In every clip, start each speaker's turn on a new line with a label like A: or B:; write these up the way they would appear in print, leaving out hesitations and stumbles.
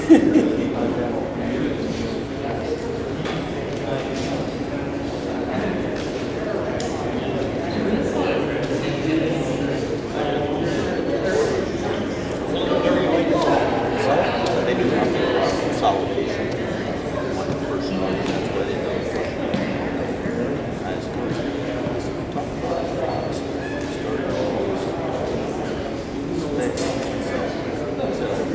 A: Consolidation. One person, that's what it does. That's good. Talk about it. Start it all. That's really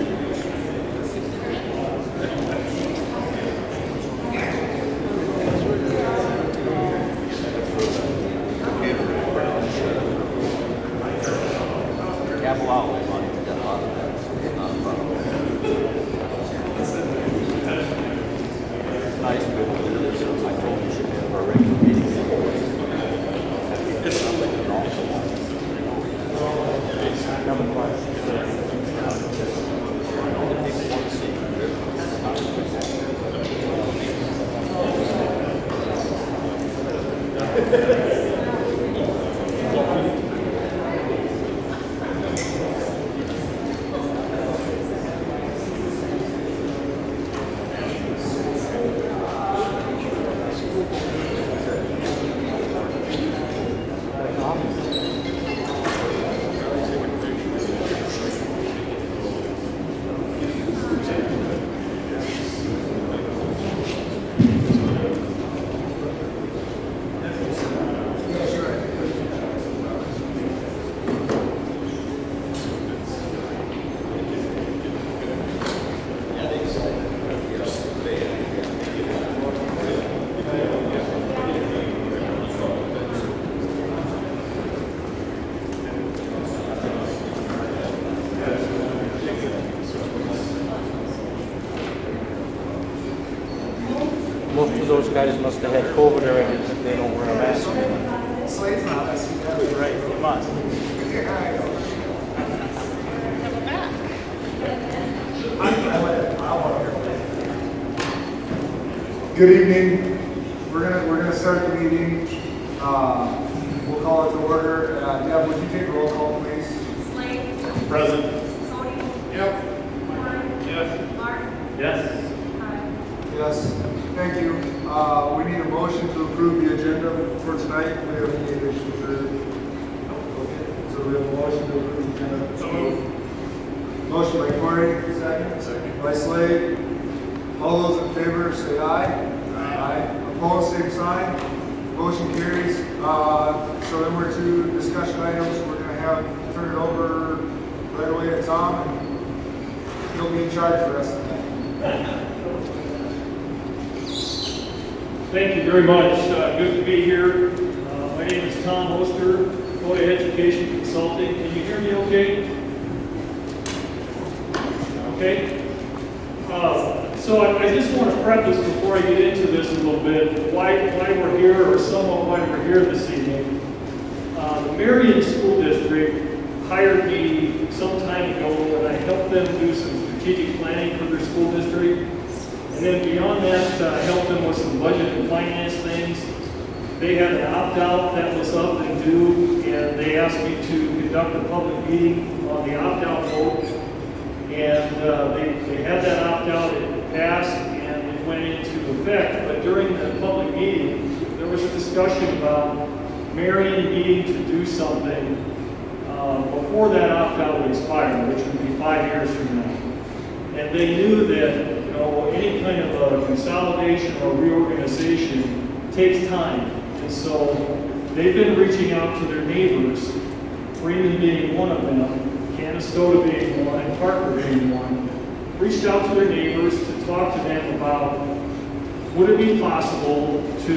A: capital outlay money, we got a lot of that. It's not a problem. Nice, good. I told you should have our regular meeting. It's not like an awful lot. Number five. People want to see. Most of those guys must have had COVID already if they don't wear a mask.
B: Slade's not us.
A: Right, they must.
B: Good evening. We're gonna start the meeting. We'll call it to order. Deb, would you take a roll call, please?
C: Slade.
A: Present.
C: Tony.
B: Yep.
C: Warren.
A: Yes.
C: Mark.
A: Yes.
C: Hi.
B: Yes. Thank you. We need a motion to approve the agenda for tonight. We have any issues or? Okay. So we have a motion to approve the agenda.
A: So moved.
B: Motion by Corey, second.
A: Second.
B: By Slade. All those in favor say aye. Aye. Opposed, same sign. Motion carries. So then we're to discussion items. We're going to turn it over right away to Tom, and he'll be in charge for the rest of the night.
D: Thank you very much. Good to be here. My name is Tom Oster, Florida Education Consulting. Can you hear me okay? Okay. So I just want to preface before I get into this a little bit why we're here, or somewhat why we're here this evening. The Marion School District hired me some time ago, and I helped them do some strategic planning for their school district. And then beyond that, I helped them with some budget and finance things. They had an opt-out that was up and due, and they asked me to conduct a public meeting on the opt-out vote. And they had that opt-out, it passed, and it went into effect. But during the public meeting, there was a discussion about Marion needing to do something before that opt-out would expire, which would be 5 years from now. And they knew that any kind of a consolidation or reorganization takes time. And so they've been reaching out to their neighbors, Freeman being one of them, Canastota being one, and Parker being one, reached out to their neighbors to talk to them about would it be possible to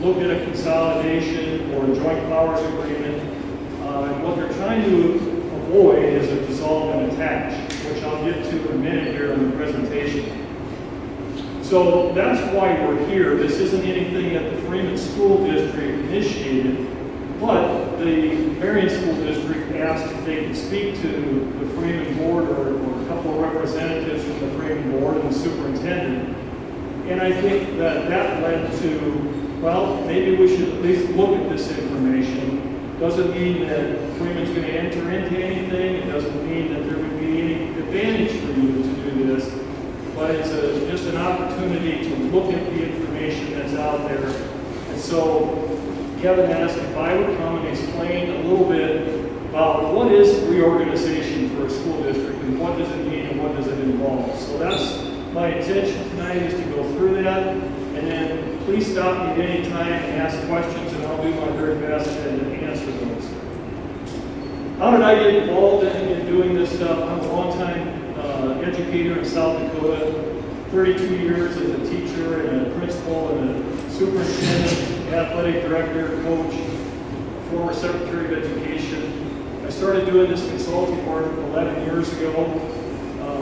D: look at a consolidation or a joint powers agreement. And what they're trying to avoid is a dissolve and attach, which I'll get to in a minute here in the presentation. So that's why we're here. This isn't anything that the Freeman School District initiated, but the Marion School District asked if they could speak to the Freeman board or a couple of representatives from the Freeman board and the superintendent. And I think that led to, well, maybe we should at least look at this information. Doesn't mean that Freeman's going to enter into anything. It doesn't mean that there would be any advantage for you to do this. opportunity to look at the information that's out there. And so Kevin asked if I would come and explain a little bit about what is reorganization for a school district and what does it mean and what does it involve. So that's my intention tonight, is to go through that, and then please stop me at any time and ask questions, and I'll do my very best to answer those. How did I get involved in doing this stuff? I'm a longtime educator in South Dakota, 32 years as a teacher and a principal and a superintendent, athletic director, coach, former secretary of education. I started doing this consulting work 11 years ago.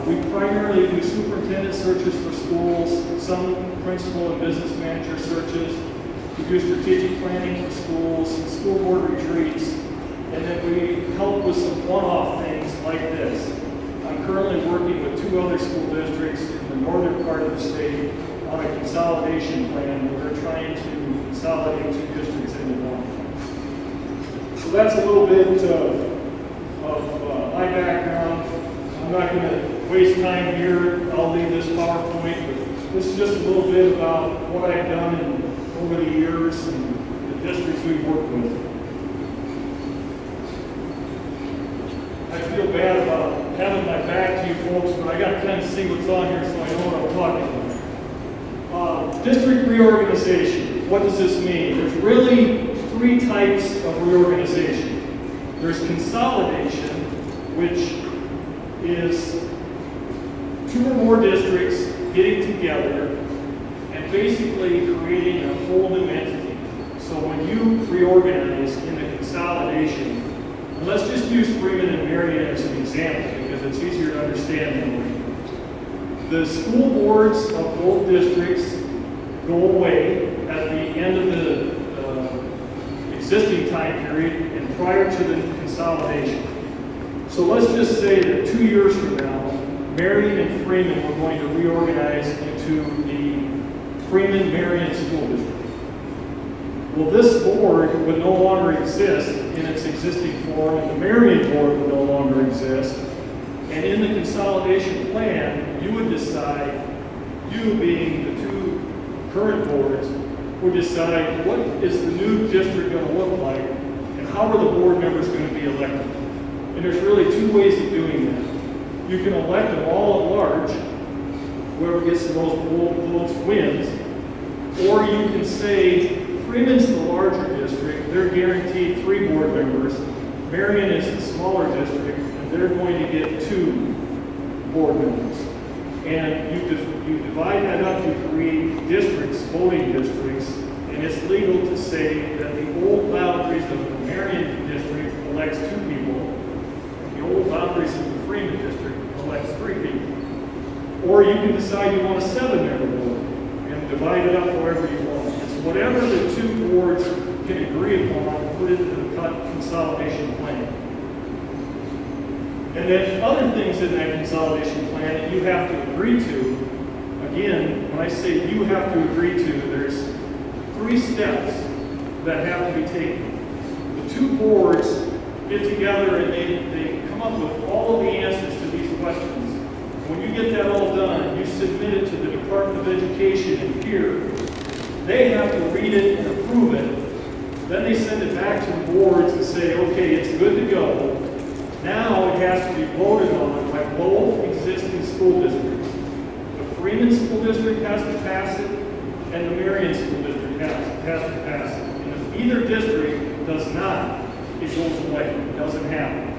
D: We primarily do superintendent searches for schools, some principal and business manager searches. We do strategic planning for schools, school board retreats, and then we help with some one-off things like this. I'm currently working with 2 other school districts in the northern part of the state on a consolidation plan where they're trying to consolidate 2 districts into one. So that's a little bit of my background. I'm not going to waste time here. I'll leave this PowerPoint, but this is just a little bit about what I've done over the years and the districts we've worked with. I feel bad about having my back to you folks, but I got to kind of see what's on here so I know what I'm talking about. District reorganization. What does this mean? There's really 3 types of reorganization. There's consolidation, which is 2 or more districts getting together and basically creating a whole new entity. So when you reorganize in the consolidation, and let's just use Freeman and Marion as an example because it's easier to understand that way. The school boards of both districts go away at the end of the existing time period and prior to the consolidation. So let's just say that 2 years from now, Marion and Freeman were going to reorganize into the Freeman-Marion School District. Well, this board would no longer exist in its existing form, and the Marion board would no longer exist. And in the consolidation plan, you would decide, you being the 2 current boards, would decide what is the new district going to look like, and how are the board members going to be elected. And there's really 2 ways of doing that. You can elect them all at large, whoever gets the most votes wins, or you can say, Freeman's the larger district, they're guaranteed 3 board members, Marion is the smaller district, and they're going to get 2 board members. And you divide that up, you create districts, voting districts, and it's legal to say that the old boundaries of the Marion district elects 2 people, and the old boundaries of the Freeman district elects 3 people. Or you can decide you want a 7-member board and divide it up however you want. It's whatever the 2 boards can agree upon, put into the consolidation plan. And then other things in that consolidation plan that you have to agree to. Again, when I say you have to agree to, there's 3 steps that have to be taken. The 2 boards get together and they come up with all of the answers to these questions. When you get that all done, you submit it to the Department of Education and here. They have to read it and approve it. Then they send it back to the boards and say, okay, it's good to go. Now it has to be voted on by both existing school districts. The Freeman School District has to pass it, and the Marion School District has to pass it. And if either district does not, it goes away. It doesn't happen.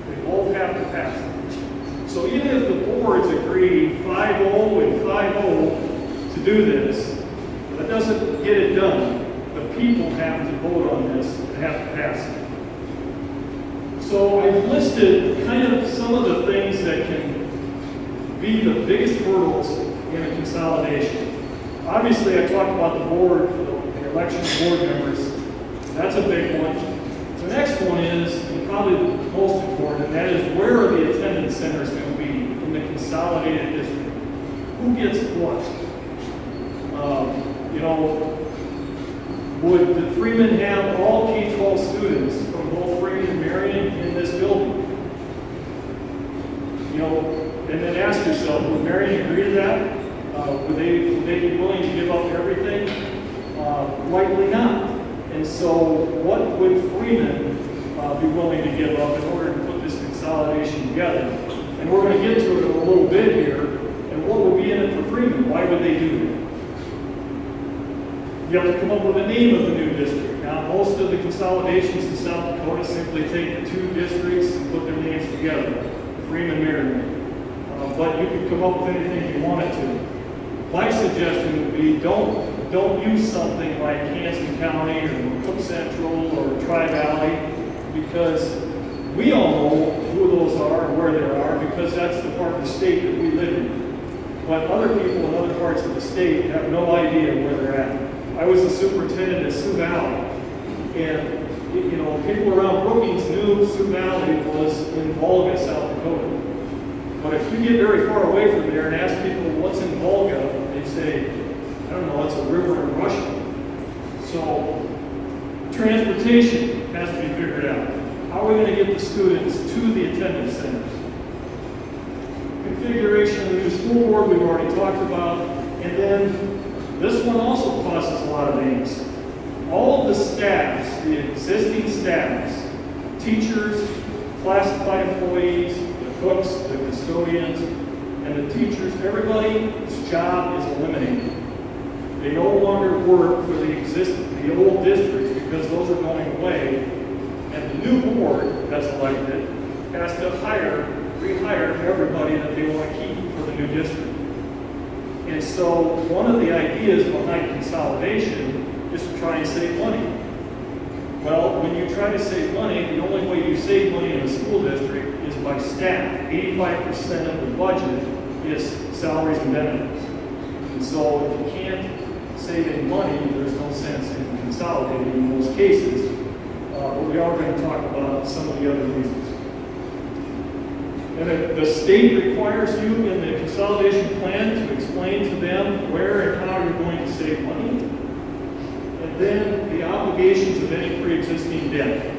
D: They both have to pass it. So even if the boards agree 5-0 and 5-0 to do this, that doesn't get it done. The people have to vote on this and have to pass it. So I've listed kind of some of the things that can be the biggest hurdles in a consolidation. Obviously, I talked about the board, the election of board members. That's a big one. The next one is, and probably the most important, and that is where are the attendance centers going to be in the consolidated district? Who gets what? Would the Freeman have all K-12 students from both Freeman and Marion in this building? And then ask yourself, would Marion agree to that? Would they be willing to give up everything? Likely not. And so what would Freeman be willing to give up in order to put this consolidation together? And we're going to get to it in a little bit here. And what would be in it for Freeman? Why would they do that? You have to come up with a name of the new district. Now, most of the consolidations in South Dakota simply take the two districts and put their names together, Freeman, Marion. But you could come up with anything you wanted to. My suggestion would be don't use something like Hanson County or Cook Central or Tri-Valley, because we all know who those are and where they are, because that's the part of the state that we live in. But other people in other parts of the state have no idea where they're at. I was the superintendent at Sioux Valley, and people around Brookings knew Sioux Valley was in Volga, South Dakota. But if you get very far away from there and ask people what's in Volga, they say, I don't know, it's a river in Russia. So transportation has to be figured out. How are we going to get the students to the attendance centers? Configuration of the new school board we've already talked about. And then this one also causes a lot of angst. All of the staffs, the existing staffs, teachers, classified employees, the cooks, the custodians, and the teachers, everybody's job is eliminated. They no longer work for the old districts because those are going away, and the new board that's elected has to rehire everybody that they want to keep for the new district. And so one of the ideas behind consolidation is to try and save money. Well, when you try to save money, the only way you save money in a school district is by staff. 85% of the budget is salaries and benefits. And so if you can't save any money, there's no sense in consolidating in most cases. But we are going to talk about some of the other reasons. And the state requires you in the consolidation plan to explain to them where and how you're going to save money. And then the obligations of any pre-existing debt.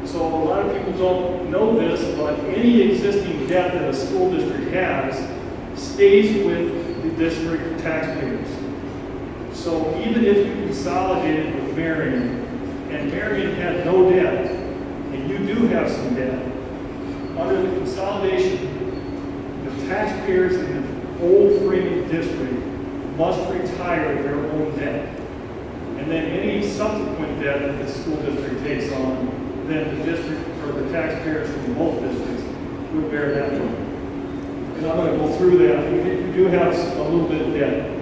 D: So a lot of people don't know this, but any existing debt that a school district has stays with the district taxpayers. So even if you consolidated with Marion, and Marion had no debt, and you do have some debt, under the consolidation, the taxpayers in the old Freeman district must retire their own debt. And then any subsequent debt that the school district takes on, then the district or the taxpayers from both districts would bear that one. And I'm going to go through that. You do have a little bit of debt.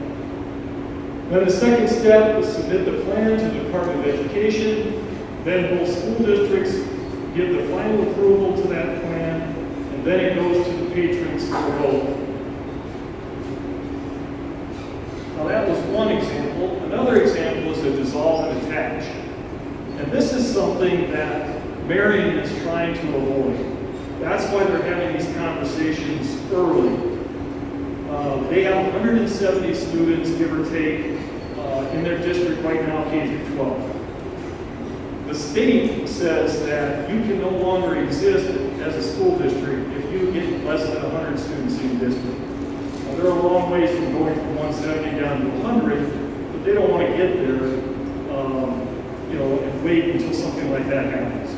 D: Then the second step is submit the plan to the Department of Education. Then both school districts give the final approval to that plan, and then it goes to the patrons for vote. Now that was one example. Another example is to dissolve and attach. And this is something that Marion is trying to avoid. That's why they're having these conversations early. They have 170 students, give or take, in their district right now, K through 12. The state says that you can no longer exist as a school district if you get less than 100 students in your district. Now, they're a long ways from going from 170 down to 100, but they don't want to get there, and wait until something like that happens.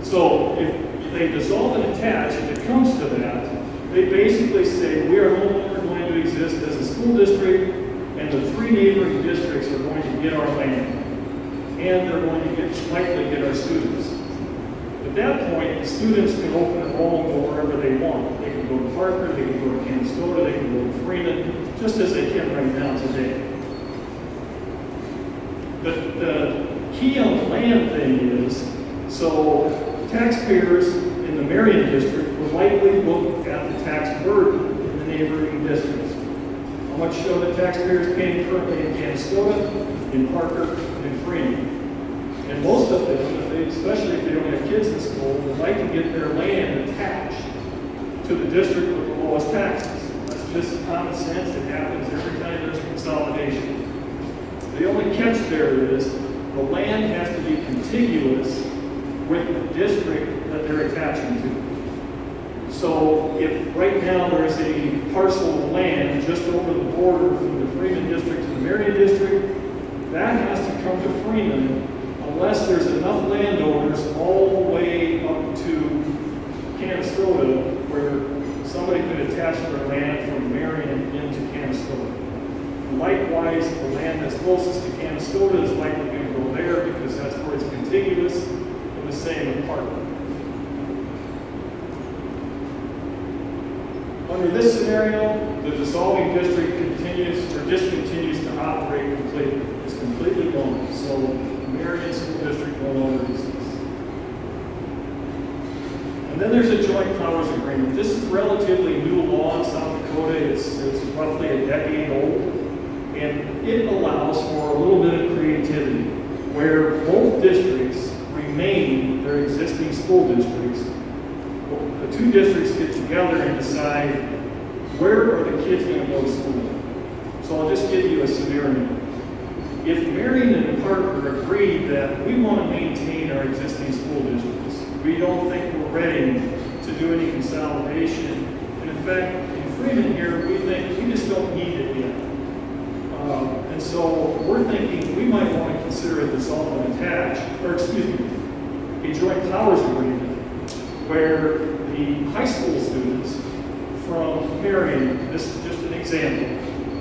D: So if they dissolve and attach, if it comes to that, they basically say we are no longer going to exist as a school district, and the three neighboring districts are going to get our land, and they're going to likely get our students. At that point, the students can open and roll and go wherever they want. They can go to Parker, they can go to Canastota, they can go to Freeman, just as they can right now today. The key on the land thing is, so taxpayers in the Marion district will likely look at the tax burden in the neighboring districts. How much are the taxpayers paying currently in Canastota, in Parker, and in Freeman? And most of them, especially if they don't have kids in school, would like to get their land attached to the district with the lowest taxes. That's just common sense. It happens every time there's consolidation. The only catch there is the land has to be contiguous with the district that they're attaching to. So if right now there is a parcel of land just over the border from the Freeman district to the Marion district, that has to come to Freeman unless there's enough landowners all the way up to Canastota where somebody could attach their land from Marion into Canastota. Likewise, the land that's closest to Canastota is likely going to go there because that's where it's contiguous in the same apartment. Under this scenario, the dissolving district continues or discontinues to operate completely. It's completely gone. So Marion School District no longer exists. And then there's a joint powers agreement. This is relatively new law in South Dakota. It's roughly a decade old. And it allows for a little bit of creativity where both districts remain their existing school districts. The two districts get together and decide where are the kids going to go to school. So I'll just give you a scenario. If Marion and Parker agree that we want to maintain our existing school districts, we don't think we're ready to do any consolidation. And in fact, in Freeman here, we think we just don't need it yet. And so we're thinking we might want to consider a dissolve and attach, or excuse me, a joint powers agreement where the high school students from Marion, this is just an example,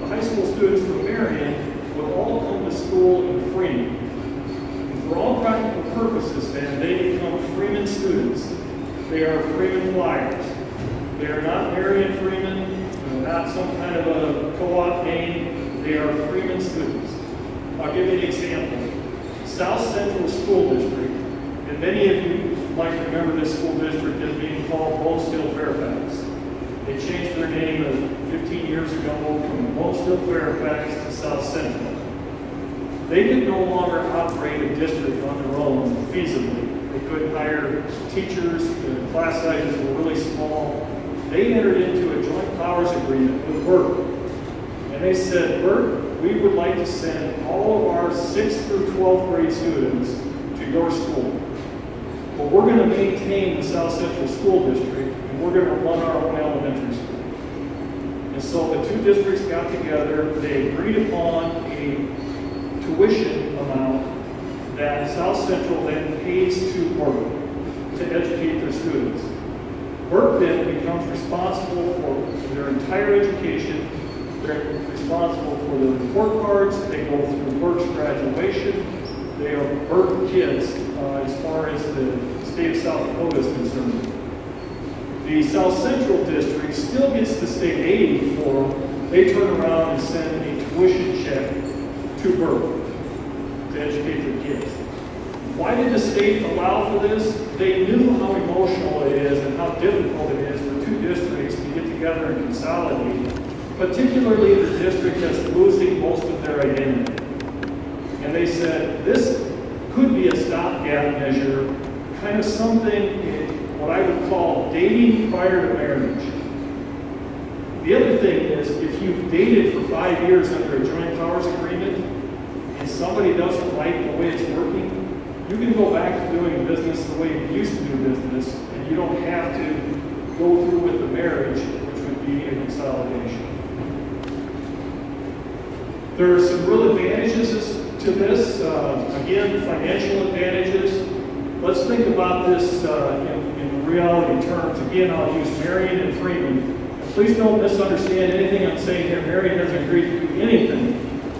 D: the high school students from Marion would all come to school in Freeman. And for all practical purposes, then, they become Freeman students. They are Freeman Flyers. They are not Marion Freeman, they're not some kind of a co-op name. They are Freeman students. I'll give you an example. South Central School District, and many of you might remember this school district as being called Bonesteel Fairfax. They changed their name 15 years ago from Bonesteel Fairfax to South Central. They could no longer operate a district on their own feasibly. They couldn't hire teachers, the class sizes were really small. They entered into a joint powers agreement with Burke. And they said, Burke, we would like to send all of our 6th through 12th grade students to your school. But we're going to maintain the South Central School District, and we're going to run our own elementary school. And so the two districts got together, they agreed upon a tuition amount that South Central then pays to Burke to educate their students. Burke then becomes responsible for their entire education. They're responsible for the report cards. They go through Burke's graduation. They are Burke kids as far as the state of South Dakota is concerned. The South Central District still gets the state aid for them. They turn around and send a tuition check to Burke to educate their kids. Why did the state allow for this? They knew how emotional it is and how difficult it is for two districts to get together and consolidate, particularly the district that's losing most of their identity. And they said this could be a stopgap measure, kind of something, what I would call dating prior to marriage. The other thing is, if you've dated for 5 years under a joint powers agreement, and somebody doesn't like the way it's working, you can go back to doing business the way you used to do business, and you don't have to go through with the marriage, which would be a consolidation. There are some real advantages to this. Again, financial advantages. Let's think about this in reality terms. Again, I'll use Marion and Freeman. And please don't misunderstand anything I'm saying here. Marion hasn't agreed to do anything,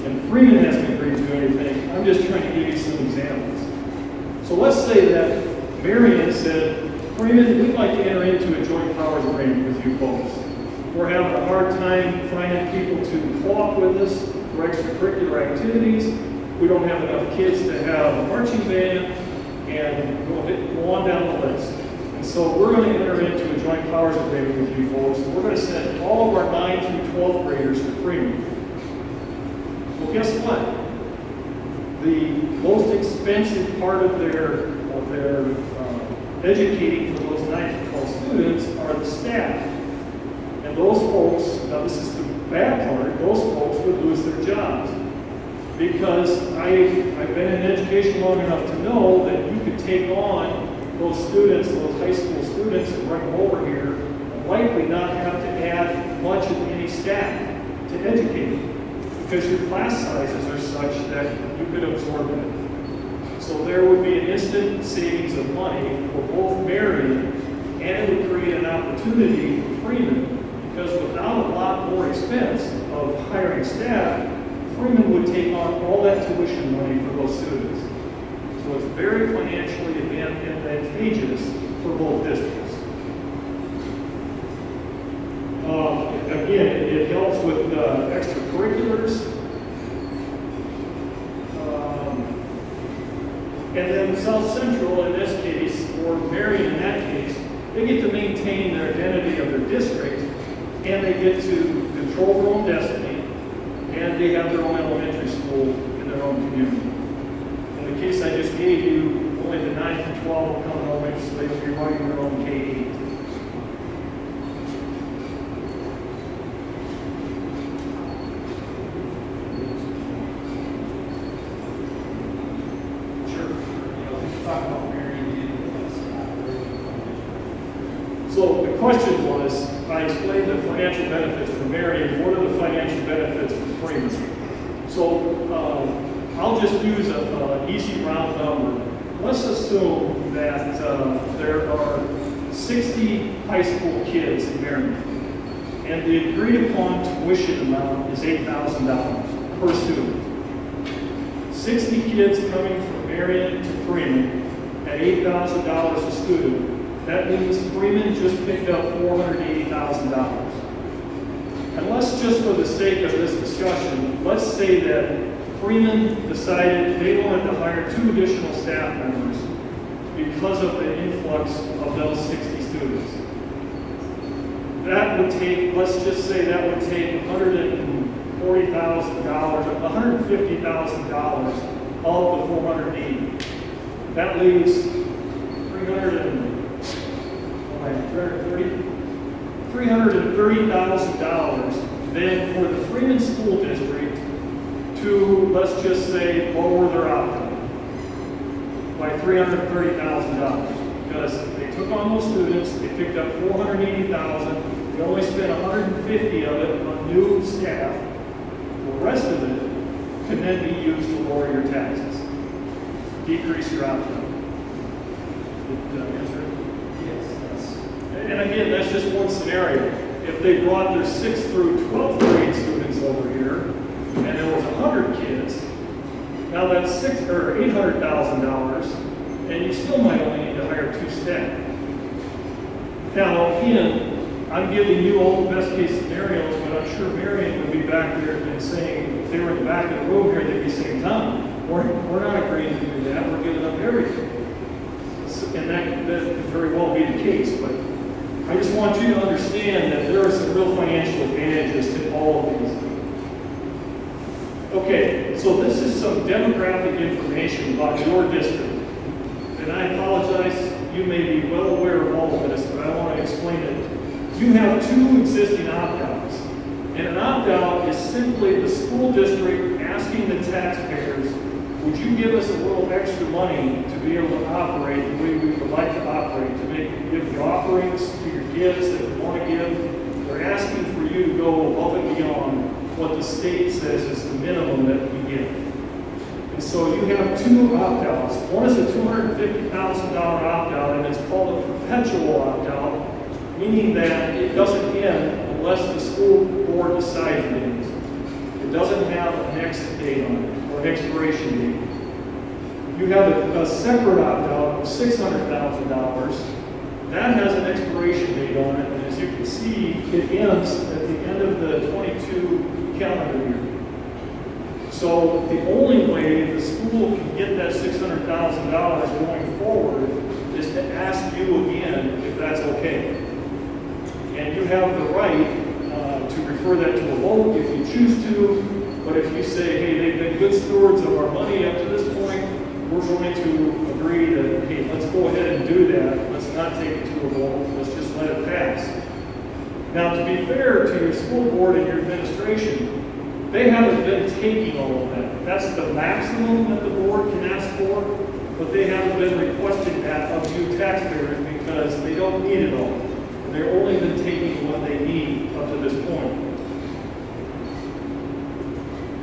D: and Freeman hasn't agreed to do anything. I'm just trying to give you some examples. So let's say that Marion said, Freeman, we'd like to enter into a joint powers agreement with you folks. We're having a hard time finding people to co-op with us for extracurricular activities. We don't have enough kids to have a marching band, and go on down the list. And so we're going to enter into a joint powers agreement with you folks, and we're going to send all of our 9th through 12th graders to Freeman. Well, guess what? The most expensive part of their educating for those 9th to 12th students are the staff. And those folks, now this is the bad part, those folks would lose their jobs. Because I've been in education long enough to know that you could take on those students, those high school students, and bring them over here likely not have to add much of any staff to educate, because your class sizes are such that you could absorb it. So there would be an instant savings of money for both Marion, and it would create an opportunity for Freeman, because without a lot more expense of hiring staff, Freeman would take on all that tuition money for those students. So it's very financially advantageous for both districts. Again, it helps with extracurriculars. And then South Central, in this case, or Marion in that case, they get to maintain their identity of their district, and they get to control their own destiny, and they have their own elementary school in their own community. In the case I just gave you, only the 9th and 12 will come home, so they will be running their own K-8. So the question was, I explained the financial benefits for Marion. What are the financial benefits for Freeman? So I'll just use an easy round number. Let's assume that there are 60 high school kids in Marion, and the agreed upon tuition amount is $8,000 per student. 60 kids coming from Marion to Freeman at $8,000 a student. That means Freeman just picked up $480,000. And let's just for the sake of this discussion, let's say that Freeman decided they wanted to hire 2 additional staff members because of the influx of those 60 students. That would take, let's just say that would take $140,000, $150,000 of the 480. That leaves $330,000 then for the Freeman School District to, let's just say, lower their outcome by $330,000. Because they took on those students, they picked up $480,000, they only spent $150 of it on new staff. The rest of it can then be used to lower your taxes, decrease your outcome. Did I answer it? And again, that's just one scenario. If they brought their 6th through 12th grade students over here, and there was 100 kids, now that's $800,000, and you still might only need to hire 2 staff. Now, again, I'm giving you all the best case scenarios, but I'm sure Marion would be back there and saying, if they were in the back of the room here, they'd be saying, Tom, we're not agreeing to do that. We're giving up everything. And that could very well be the case, but I just want you to understand that there are some real financial advantages to all of these. Okay, so this is some demographic information about your district. And I apologize, you may be well aware of all of this, but I want to explain it. You have 2 existing opt-outs. And an opt-out is simply the school district asking the taxpayers, would you give us a little extra money to be able to operate the way we would like to operate, to give the offerings to your kids that we want to give? They're asking for you to go above and beyond what the state says is the minimum that we give. And so you have 2 opt-outs. One is a $250,000 opt-out, and it's called a perpetual opt-out, meaning that it doesn't end unless the school board decides it ends. It doesn't have an exit date on it, or an expiration date. You have a separate opt-out of $600,000. That has an expiration date on it, and as you can see, it ends at the end of the 22 calendar year. So the only way the school can get that $600,000 going forward is to ask you again if that's okay. And you have the right to refer that to a vote if you choose to, but if you say, hey, they've been good stewards of our money up to this point, we're going to agree that, hey, let's go ahead and do that. Let's not take it to a vote. Let's just let it pass. Now, to be fair to your school board and your administration, they haven't been taking all of that. That's the maximum that the board can ask for, but they haven't been requesting that of you taxpayers because they don't need it all. They've only been taking what they need up to this point.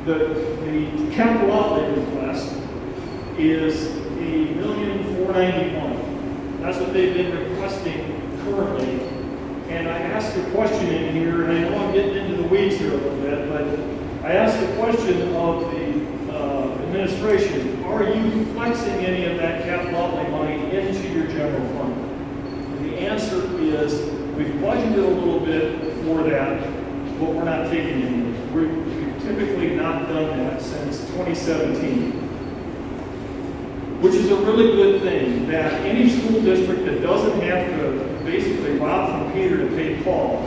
D: The capital outlay request is $1,491,000. That's what they've been requesting currently. And I asked a question in here, and I know I'm getting into the weeds here a little bit, but I asked the question of the administration, are you flexing any of that capital outlay money into your general fund? And the answer is, we've budgeted a little bit for that, but we're not taking any. We've typically not done that since 2017, which is a really good thing, that any school district that doesn't have to basically rob from Peter to pay Paul,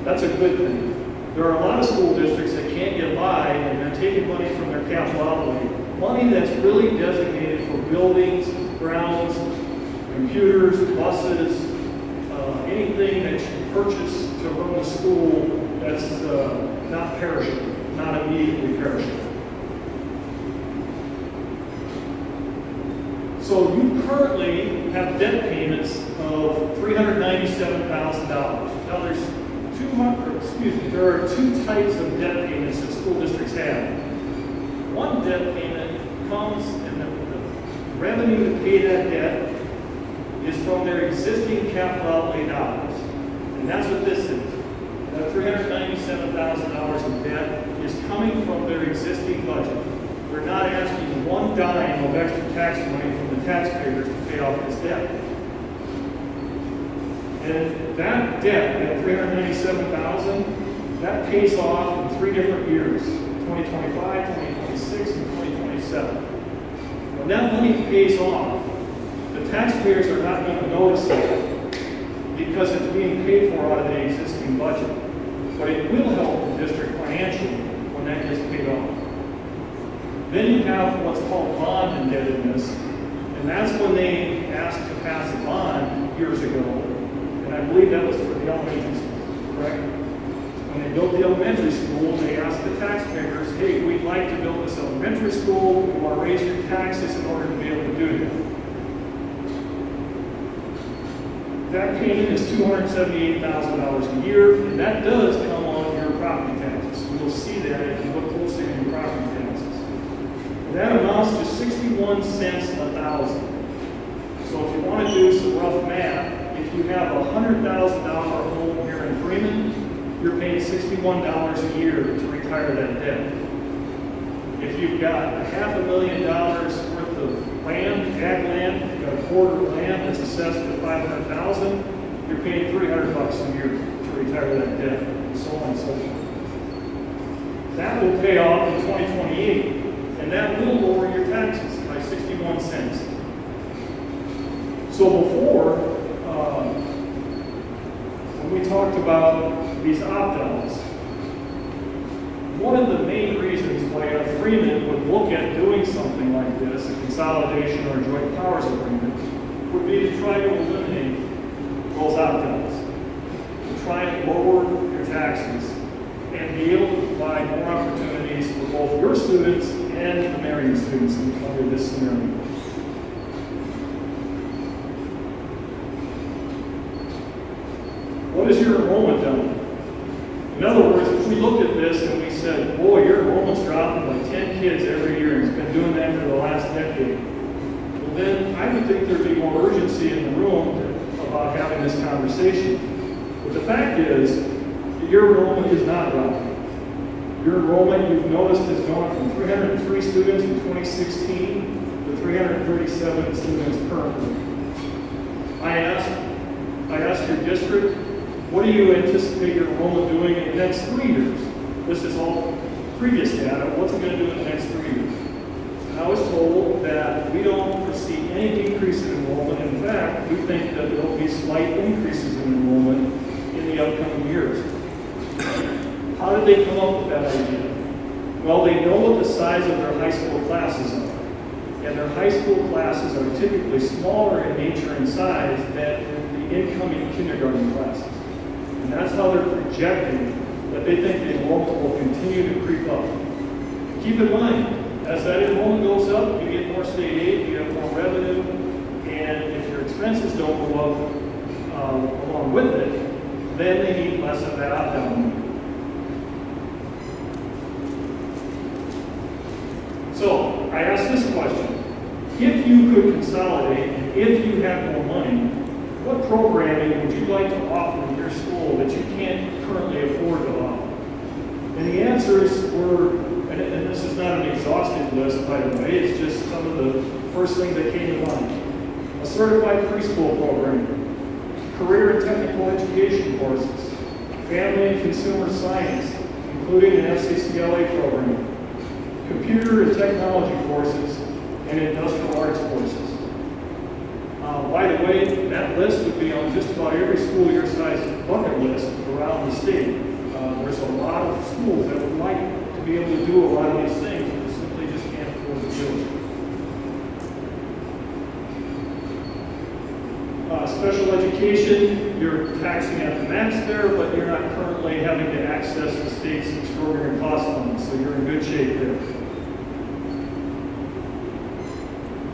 D: that's a good thing. There are a lot of school districts that can't get by and they're taking money from their capital outlay, money that's really designated for buildings, grounds, computers, buses, anything that you purchase to run the school that's not perishable, not immediately perishable. So you currently have debt payments of $397,000. Now there are two types of debt payments that school districts have. One debt payment comes and the revenue to pay that debt is from their existing capital outlay dollars. And that's what this is. That $397,000 of debt is coming from their existing budget. We're not asking one dime of extra tax money from the taxpayers to pay off this debt. And that debt, that $397,000, that pays off in 3 different years, 2025, 2026, and 2027. When that money pays off, the taxpayers are not going to notice it because it's being paid for out of the existing budget. But it will help the district financially when that gets paid off. Then you have what's called bond indebtedness, and that's when they asked to pass a bond years ago, and I believe that was for the elementary school, correct? When they built the elementary school, they asked the taxpayers, hey, we'd like to build this elementary school, we want to raise your taxes in order to be able to do that. That payment is $278,000 a year, and that does come on your property taxes. You'll see that if you look closely at your property taxes. That amounts to 61 cents a thousand. So if you want to do some rough math, if you have a $100,000 home here in Freeman, you're paying $61 a year to retire that debt. If you've got $500,000 worth of land, ag land, if you've got a quarter of land that's assessed at $500,000, you're paying $300 a year to retire that debt, and so on and so forth. That will pay off in 2028. And that will lower your taxes by 61 cents. So before, when we talked about these opt-outs, one of the main reasons why a Freeman would look at doing something like this, a consolidation or a joint powers agreement, would be to try to eliminate those opt-outs, to try and lower your taxes, and be able to provide more opportunities for both your students and the Marion students under this scenario. What is your enrollment done? In other words, if we looked at this and we said, boy, your enrollment's dropping by 10 kids every year, and it's been doing that for the last decade, well then I would think there'd be more urgency in the room about having this conversation. But the fact is, that your enrollment is not dropping. Your enrollment, you've noticed, has gone from 303 students in 2016 to 337 students currently. I asked your district, what do you anticipate your enrollment doing in the next 3 years? This is all previous data. What's it going to do in the next 3 years? And I was told that we don't foresee any decrease in enrollment. In fact, we think that there will be slight increases in enrollment in the upcoming years. How did they come up with that idea? Well, they know what the size of their high school classes are. And their high school classes are typically smaller in nature and size than the incoming kindergarten classes. And that's how they're projecting that they think the enrollment will continue to creep up. Keep in mind, as that enrollment goes up, you get more state aid, you have more revenue, and if your expenses don't go up along with it, then they need less of that opt-out money. So I asked this question. If you could consolidate and if you had more money, what programming would you like to offer in your school that you can't currently afford to offer? And the answers were, and this is not an exhaustive list, by the way, it's just some of the first things that came to mind. A certified preschool program, career and technical education courses, family and consumer science, including an FCCLA program, computer and technology courses, and industrial arts courses. By the way, that list would be on just about every school your size bucket list around the state. There's a lot of schools that would like to be able to do a lot of these things, but simply just can't afford to do it. Special education, you're taxing at the max there, but you're not currently having to access the state's extraordinary cost funds, so you're in good shape there.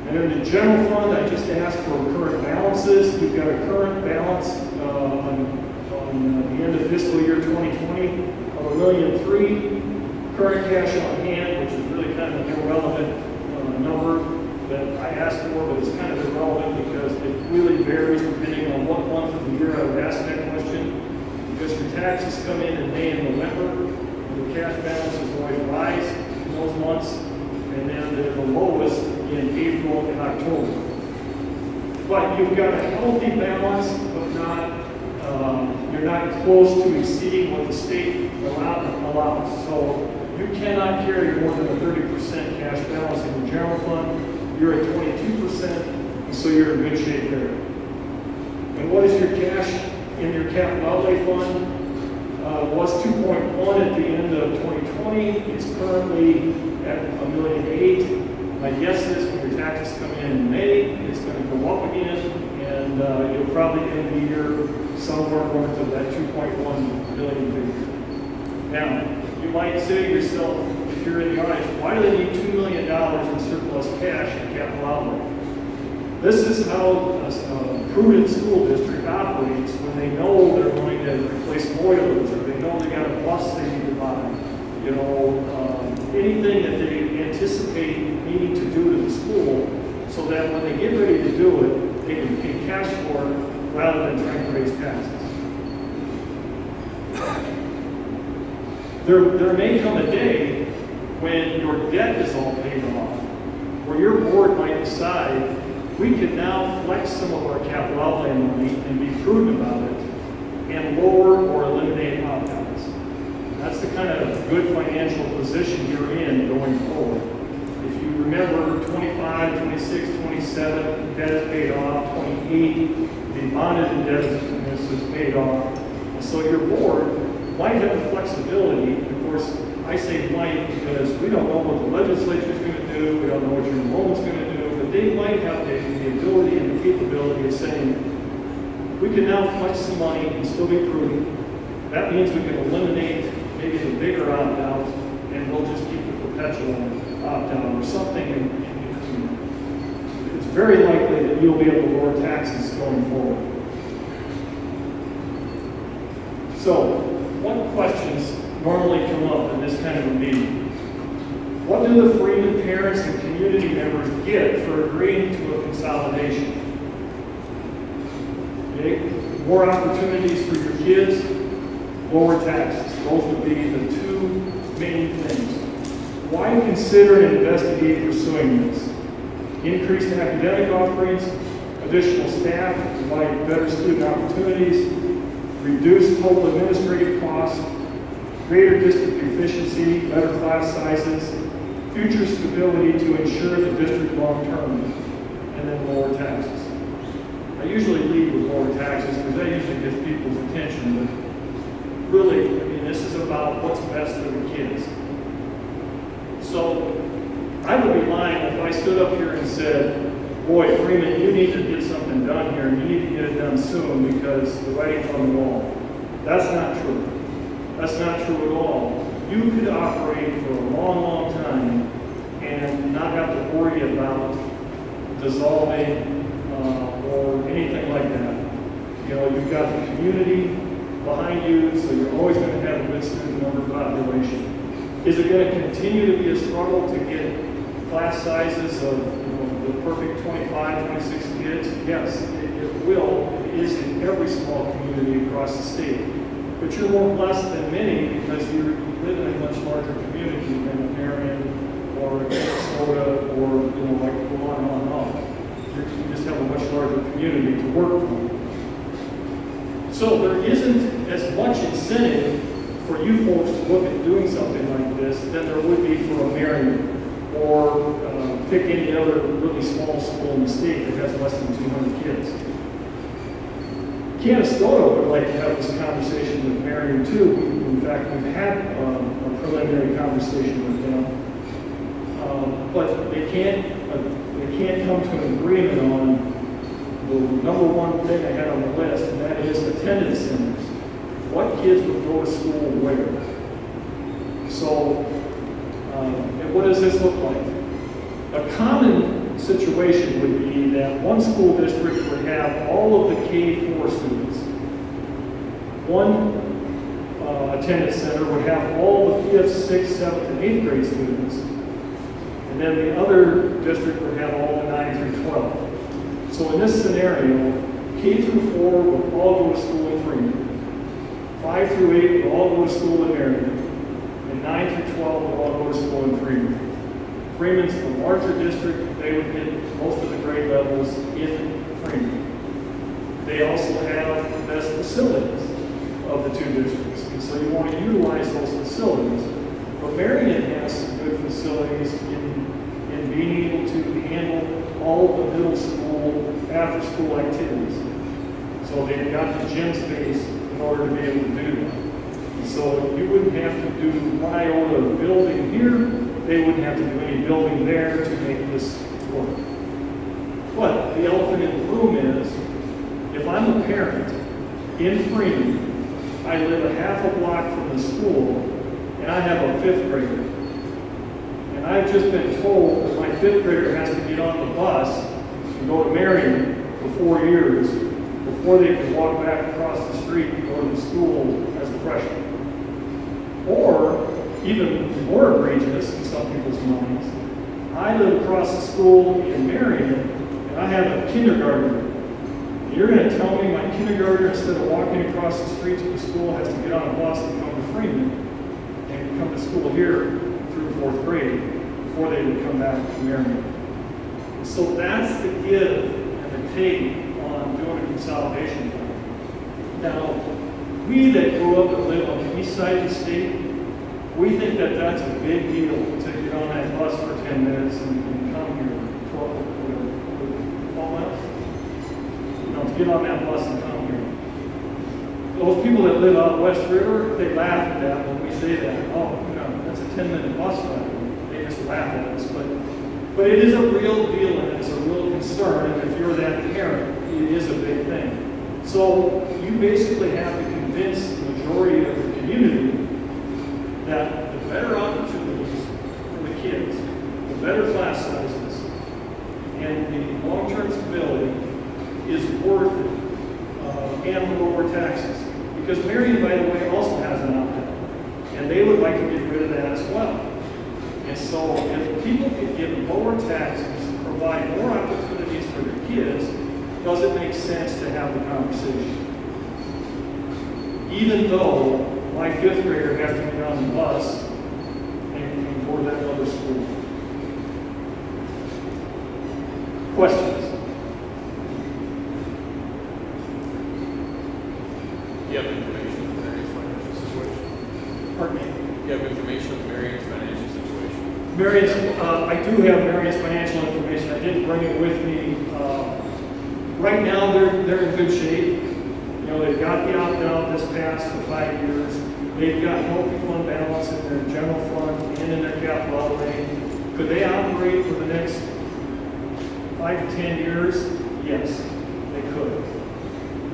D: And in the general fund, I just asked for current balances. You've got a current balance on the end of fiscal year 2020 of $1.3 million. Current cash on hand, which is really kind of an irrelevant number that I asked for, but it's kind of irrelevant because it really varies depending on what month of the year I would ask that question. Because your taxes come in May and November, and the cash balances always rise in those months, and then they're the lowest in April and October. But you've got a healthy balance, but you're not close to exceeding what the state allows. So you cannot carry more than a 30% cash balance in the general fund. You're at 22%, and so you're in good shape there. And what is your cash in your capital outlay fund? Was 2.1 at the end of 2020. It's currently at $1.8 million. My guess is when your taxes come in May, it's going to go up again, and you'll probably end the year somewhere north of that 2.1 billion figure. Now, you might say to yourself, if you're in the audience, why do they need $2 million in surplus cash in capital outlay? This is how a prudent school district operates when they know they're going to replace boilers, or they know they got a bus they need to buy. You know, anything that they anticipate needing to do to the school, so that when they get ready to do it, they can pay cash for it rather than trying to raise taxes. There may come a day when your debt is all paid off, where your board might decide we could now flex some of our capital outlay money and be prudent about it and lower or eliminate opt-outs. That's the kind of good financial position you're in going forward. If you remember 25, 26, 27, debt is paid off, 28, the bonded indebtedness is paid off. And so your board might have the flexibility. Of course, I say might because we don't know what the legislature is going to do, we don't know what your enrollment's going to do, but they might have the ability and the capability of saying, we can now flex some money and still be prudent. That means we can eliminate maybe the bigger opt-out, and we'll just keep the perpetual opt-out or something in between. It's very likely that you'll be able to lower taxes going forward. So, what questions normally come up in this kind of a meeting? What do the Freeman parents and community members get for agreeing to a consolidation? Okay. More opportunities for your kids, lower taxes. Those would be the two main things. Why consider and investigate pursuing this? Increased academic offerings, additional staff to provide better student opportunities, reduced total administrative costs, greater district efficiency, better class sizes, future stability to ensure the district long-term, and then lower taxes. I usually lead with lower taxes because that usually gets people's attention, but really, I mean, this is about what's best for the kids. So, I would be lying if I stood up here and said, boy, Freeman, you need to get something done here, and you need to get it done soon because the writing's on the wall. That's not true. That's not true at all. You could operate for a long, long time and not have to worry about dissolving or anything like that. You know, you've got the community behind you, so you're always going to have a good student number population. Is it going to continue to be a struggle to get class sizes of the perfect 25, 26 kids? Yes, it will. It is in every small community across the state. But you're more blessed than many because you live in a much larger community than a Marion or a Minnesota or, like go on and on and on. You just have a much larger community to work from. So there isn't as much incentive for you folks to look at doing something like this than there would be for a Marion or pick any other really small school in the state that has less than 200 kids. Canastota would like to have this conversation with Marion too. In fact, we've had a preliminary conversation with them. But they can't come to an agreement on the number one thing I had on the list, and that is attendance centers. What kids would go to school where? So, and what does this look like? A common situation would be that one school district would have all of the K-4 students. One attendance center would have all the 5th, 6th, 7th, and 8th grade students. And then the other district would have all the 9 through 12. So in this scenario, K through 4 would all go to school in Freeman. 5 through 8 would all go to school in Marion. And 9 through 12 would all go to school in Freeman. Freeman's the larger district. They would get most of the grade levels in Freeman. They also have the best facilities of the two districts. And so you want to utilize those facilities. But Marion has some good facilities in being able to handle all the middle school, after-school activities. So they've got the gym space in order to be able to do that. And so you wouldn't have to do one iota of building here. They wouldn't have to do any building there to make this work. But the elephant in the room is, if I'm a parent in Freeman, I live a half a block from the school, and I have a 5th grader. And I've just been told that my 5th grader has to get on the bus and go to Marion for 4 years before they can walk back across the street and go to the school as a freshman. Or, even more egregious in some people's minds, I live across the school in Marion, and I have a kindergartner. And you're going to tell me my kindergartner, instead of walking across the street to the school, has to get on a bus and come to Freeman and come to school here through 4th grade before they would come back to Marion. So that's the give and the take on doing a consolidation plan. Now, we that grew up and live on the east side of the state, we think that that's a big deal to get on that bus for 10 minutes and come here 12 miles. To get on that bus and come here. Those people that live out West River, they laugh at that when we say that. Oh, that's a 10-minute bus ride. They just laugh at us. But it is a real deal and it's a real concern. And if you're that parent, it is a big thing. So you basically have to convince the majority of the community that the better opportunities for the kids, the better class sizes, and the long-term stability is worth it, and the lower taxes. Because Marion, by the way, also has an opt-out, and they would like to get rid of that as well. And so if people could get lower taxes, provide more opportunities for their kids, does it make sense to have the conversation? Even though my 5th grader has to get on the bus and go to that other school. Questions?
E: You have information on Marion's financial situation?
D: Pardon me?
E: You have information on Marion's financial situation?
D: Marion's, I do have Marion's financial information. I didn't bring it with me. Right now, they're in good shape. They've got the opt-out this past for 5 years. They've got healthy fund balance in their general fund and in their capital outlay. Could they operate for the next 5 to 10 years? Yes, they could.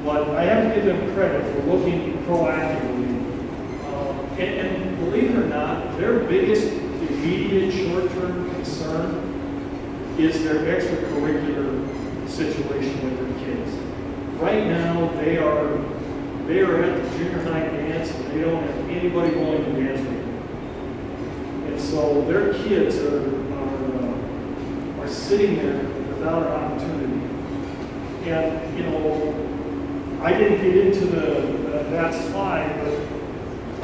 D: But I have to give them credit for looking proactively. And believe it or not, their biggest immediate short-term concern is their extracurricular situation with their kids. Right now, they are they are at the junior high dance, and they don't have anybody willing to dance with them. And so their kids are sitting there without an opportunity. And, you know, I didn't get into that slide, but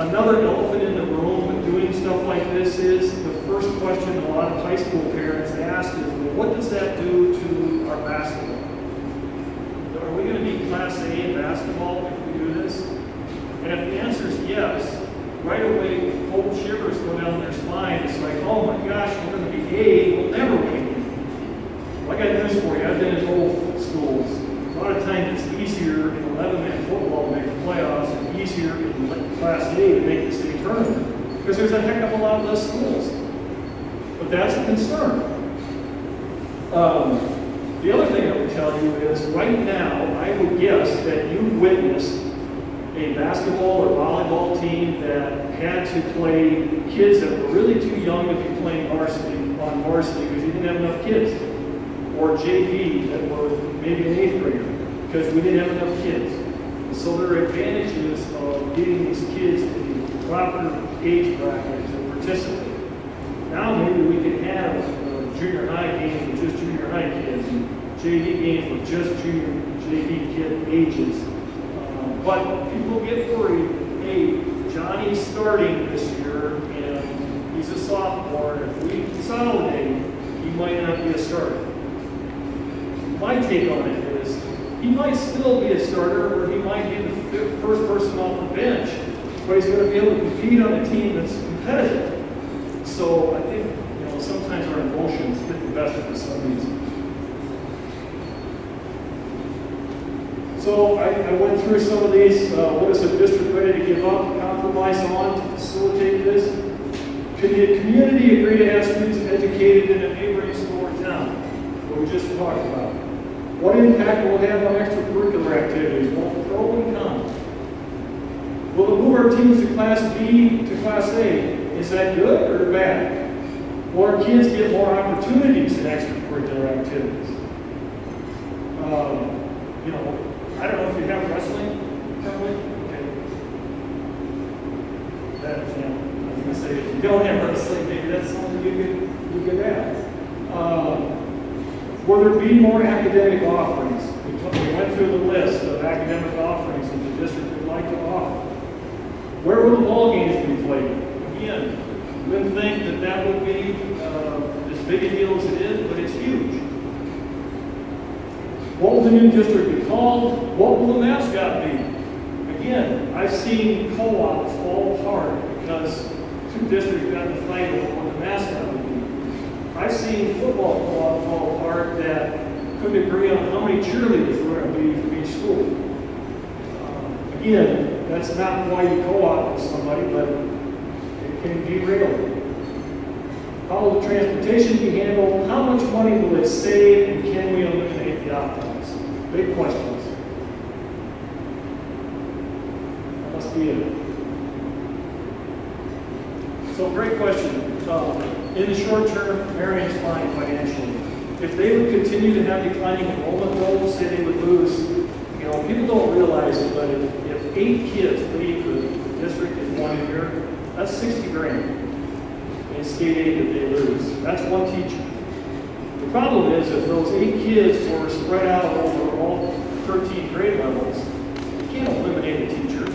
D: another elephant in the room with doing stuff like this is the first question a lot of high school parents ask is, well, what does that do to our basketball? Are we going to be Class A in basketball if we do this? And if the answer is yes, right away cold shivers go down their spine. It's like, oh my gosh, we're going to be A, we'll never win. Well, I got news for you. I've been in both schools. A lot of times it's easier in 11-man football to make the playoffs and easier in Class A to make the state tournament because there's a heck of a lot less schools. But that's a concern. The other thing I would tell you is right now, I would guess that you witnessed a basketball or volleyball team that had to play kids that were really too young to be playing varsity because you didn't have enough kids. Or JV that were maybe an 8th grader because we didn't have enough kids. So there are advantages of getting these kids in the proper age bracket to participate. Now maybe we can have junior high games with just junior high kids and JV games with just junior JV kid ages. But people get worried, hey, Johnny's starting this year and he's a sophomore, and if we consolidate, he might not be a starter. My take on it is he might still be a starter or he might be the first person off the bench, but he's going to be able to compete on a team that's competitive. So I think, you know, sometimes our emotions get the best of some reason. So I went through some of these. What is a district ready to give up, compromise on to facilitate this? Could the community agree to have students educated in a neighboring school or town? What we just talked about. What impact will it have on extracurricular activities, both pro and con? Will it move our teams to Class B to Class A? Is that good or bad? Will our kids get more opportunities in extracurricular activities? You know, I don't know if you have wrestling currently. Okay. That, you know, I was going to say, if you don't have wrestling, maybe that's something you could add. Will there be more academic offerings? We went through the list of academic offerings that the district would like to offer. Where will the ball games be played? Again, you wouldn't think that would be as big a deal as it is, but it's huge. What will the new district be called? What will the mascot be? Again, I've seen co-ops fall apart because two districts got in a fight over what the mascot would be. I've seen football co-ops fall apart that couldn't agree on how many cheerleaders were going to be from each school. Again, that's not why you co-op with somebody, but it can derail. How will the transportation be handled? How much money will it save, and can we eliminate the opt-outs? Big questions. That must be it. So, great question. In the short term, Marion's fine financially. If they would continue to have declining enrollment goals, say they would lose, you know, people don't realize it, but if 8 kids leave the district in 1 year, that's $60,000 in state aid that they lose. That's one teacher. The problem is if those 8 kids were spread out over all 13 grade levels, you can't eliminate a teacher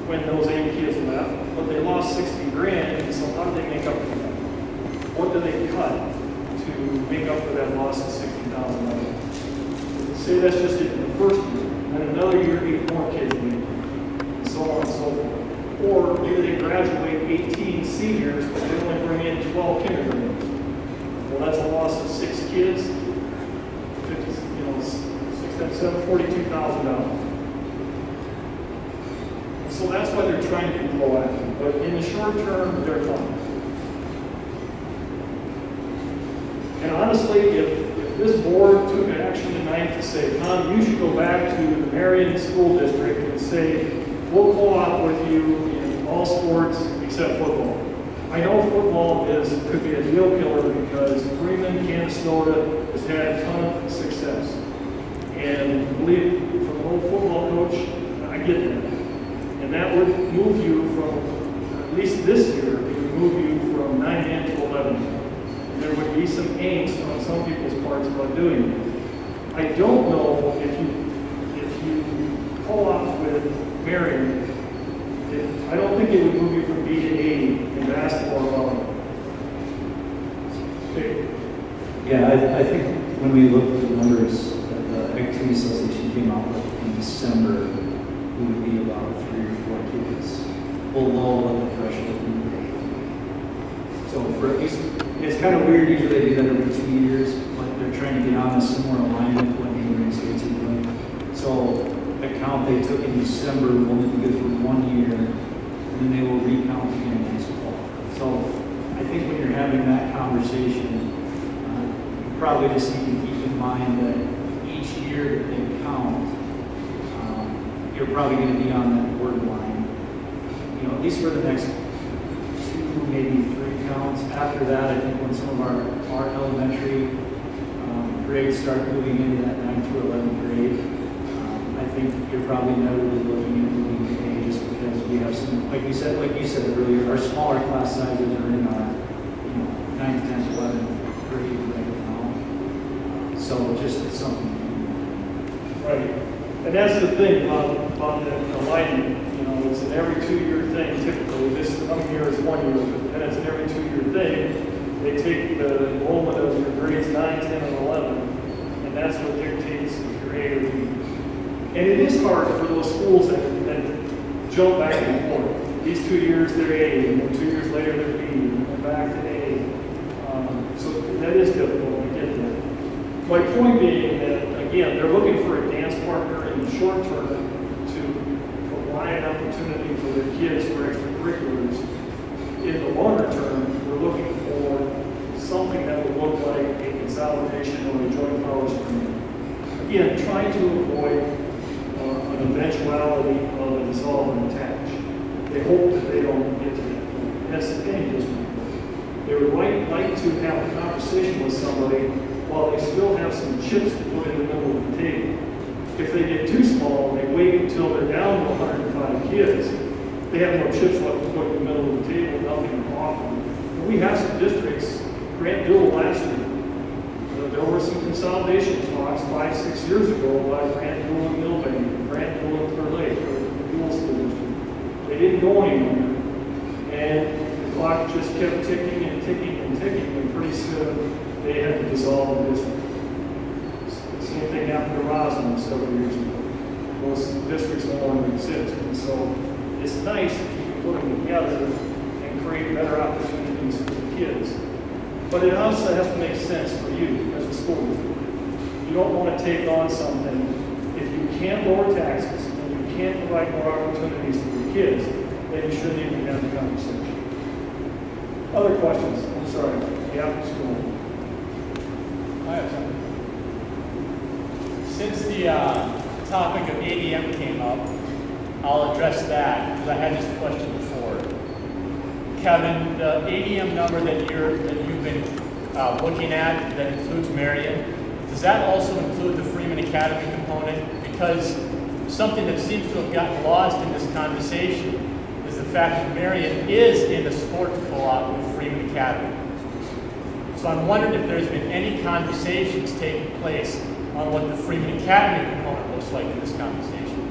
D: when those 8 kids left, but they lost $60,000, and so how do they make up for that? What do they cut to make up for that loss of $60,000? Say that's just in the first year, and another year 8 more kids leave, and so on and so forth. Or maybe they graduate 18 seniors, but they only bring in 12 kindergartners. Well, that's a loss of 6 kids, 50, you know, 6, 7, $42,000. So that's why they're trying to be proactive. But in the short term, they're fine. And honestly, if this board took action tonight to say, Tom, you should go back to the Marion School District and say, we'll co-op with you in all sports except football. I know football could be a deal killer because Freeman, Canastota has had a ton of success. And believe, from an old football coach, I get that. And that would move you from, at least this year, it would move you from 9 to 11. There would be some angst on some people's parts about doing it. I don't know if you co-opt with Marion, I don't think it would move you from B to A in basketball volume. Okay.
F: Yeah, I think when we looked at the numbers that the Activity Association came out with in December, we would be about 3 or 4 kids below what the threshold would be. So for it's kind of weird, usually they do that every 2 years, but they're trying to get on a similar alignment with what neighboring states are doing. So the count they took in December will only be good for 1 year, and then they will recount again next fall. So I think when you're having that conversation, you probably just need to keep in mind that each year that they count, you're probably going to be on that borderline. You know, at least for the next 2, maybe 3 counts. After that, I think when some of our elementary grades start moving into that 9th through 11th grade, I think you're probably inevitably looking at moving to A just because we have some, like you said earlier, our smaller class sizes are in our 9th, 10th, 11th grade right now. So just it's something.
D: Right. And that's the thing about the alignment. You know, it's an every 2-year thing typically. This coming year is 1 year, but then it's an every 2-year thing. They take the enrollment of your grades 9, 10, and 11, and that's what dictates if you're A or B. And it is hard for those schools that jump back and forth. These 2 years they're A, and then 2 years later they're B, and then back to A. So that is difficult to get there. My point being that, again, they're looking for a dance partner in the short term to provide an opportunity for their kids for extracurriculars. In the longer term, we're looking for something that would look like a consolidation or a joint powers agreement. Again, trying to avoid an eventuality of a dissolve and attach. They hope that they don't get to that point. That's any district. They would like to have a conversation with somebody while they still have some chips to put in the middle of the table. If they get too small, they wait until they're down to 105 kids. They have no chips left to put in the middle of the table, nothing to offer. And we have some districts, Grant Dual last year, there were some consolidation talks 5-6 years ago by Grant Dual and Millbank, and Grant Dual and Clear Lake, or the Dual School District. They didn't go anywhere. And the clock just kept ticking and ticking and ticking, and pretty soon they had to dissolve the district. The same thing happened to Roslyn several years ago. Those districts no longer exist. And so it's nice if you can put them together and create better opportunities for the kids. But it also has to make sense for you as a school district. You don't want to take on something if you can't lower taxes and you can't provide more opportunities for your kids, then you shouldn't even have the conversation. Other questions? I'm sorry. The after school.
G: I have something. Since the topic of ADM came up, I'll address that because I had this question before. Kevin, the ADM number that you've been looking at that includes Marion, does that also include the Freeman Academy component? Because something that seems to have gotten lost in this conversation is the fact that Marion is in a sports co-op with Freeman Academy. So I'm wondering if there's been any conversations taking place on what the Freeman Academy component looks like in this conversation.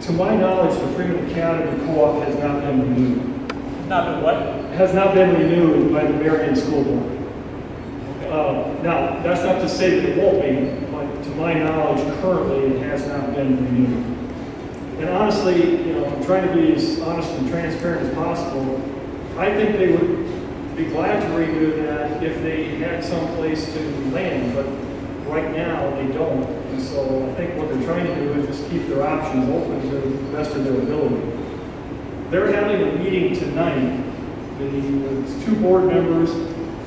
D: To my knowledge, the Freeman Academy co-op has not been renewed.
G: Not been what?
D: Has not been renewed by the Marion School Board. Now, that's not to say that it won't be, but to my knowledge, currently it has not been renewed. And honestly, you know, I'm trying to be as honest and transparent as possible. I think they would be glad to renew that if they had some place to land, but right now they don't. And so I think what they're trying to do is just keep their options open to the best of their ability. They're having a meeting tonight. There's 2 board members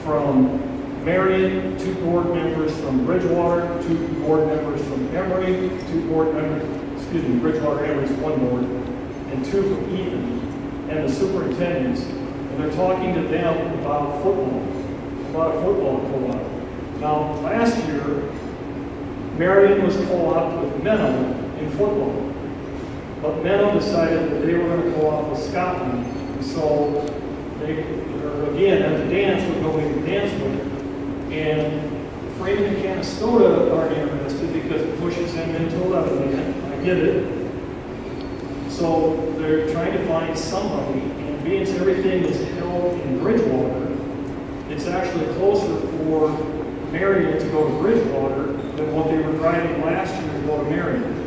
D: from Marion, 2 board members from Bridgewater, 2 board members from Emory, 2 board members, Bridgewater, Emory's 1 board, and 2 from Eaton, and the superintendents. And they're talking to them about a football co-op. Now, last year, Marion was co-op with Menno in football. But Menno decided that they were going to go off with Scotland. And so they, or again, at the dance, would go in and dance with it. And Freeman and Canastota aren't interested because it pushes them into 11 man. I get it. So they're trying to find somebody, and being everything is held in Bridgewater, it's actually closer for Marion to go to Bridgewater than what they were driving last year to go to Marion.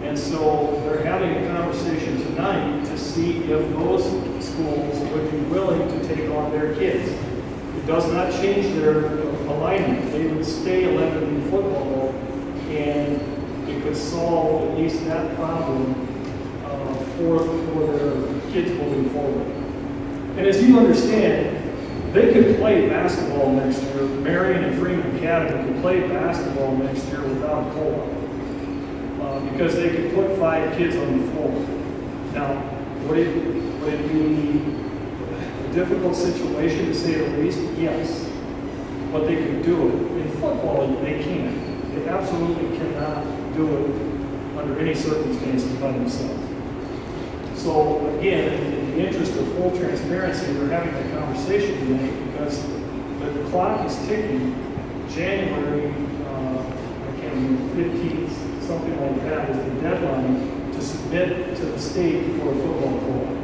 D: And so they're having a conversation tonight to see if those schools would be willing to take on their kids. It does not change their alignment. They would stay 11 in football, and it could solve at least that problem for their kids moving forward. And as you understand, they could play basketball next year. Marion and Freeman Academy could play basketball next year without a co-op because they could put 5 kids on the floor. Now, would it be a difficult situation to say the least? Yes. But they could do it. In football, they can't. They absolutely cannot do it under any circumstances by themselves. So again, in the interest of full transparency, we're having a conversation tonight because the clock is ticking. January, I can't remember, 15th, something like that is the deadline to submit to the state for a football co-op.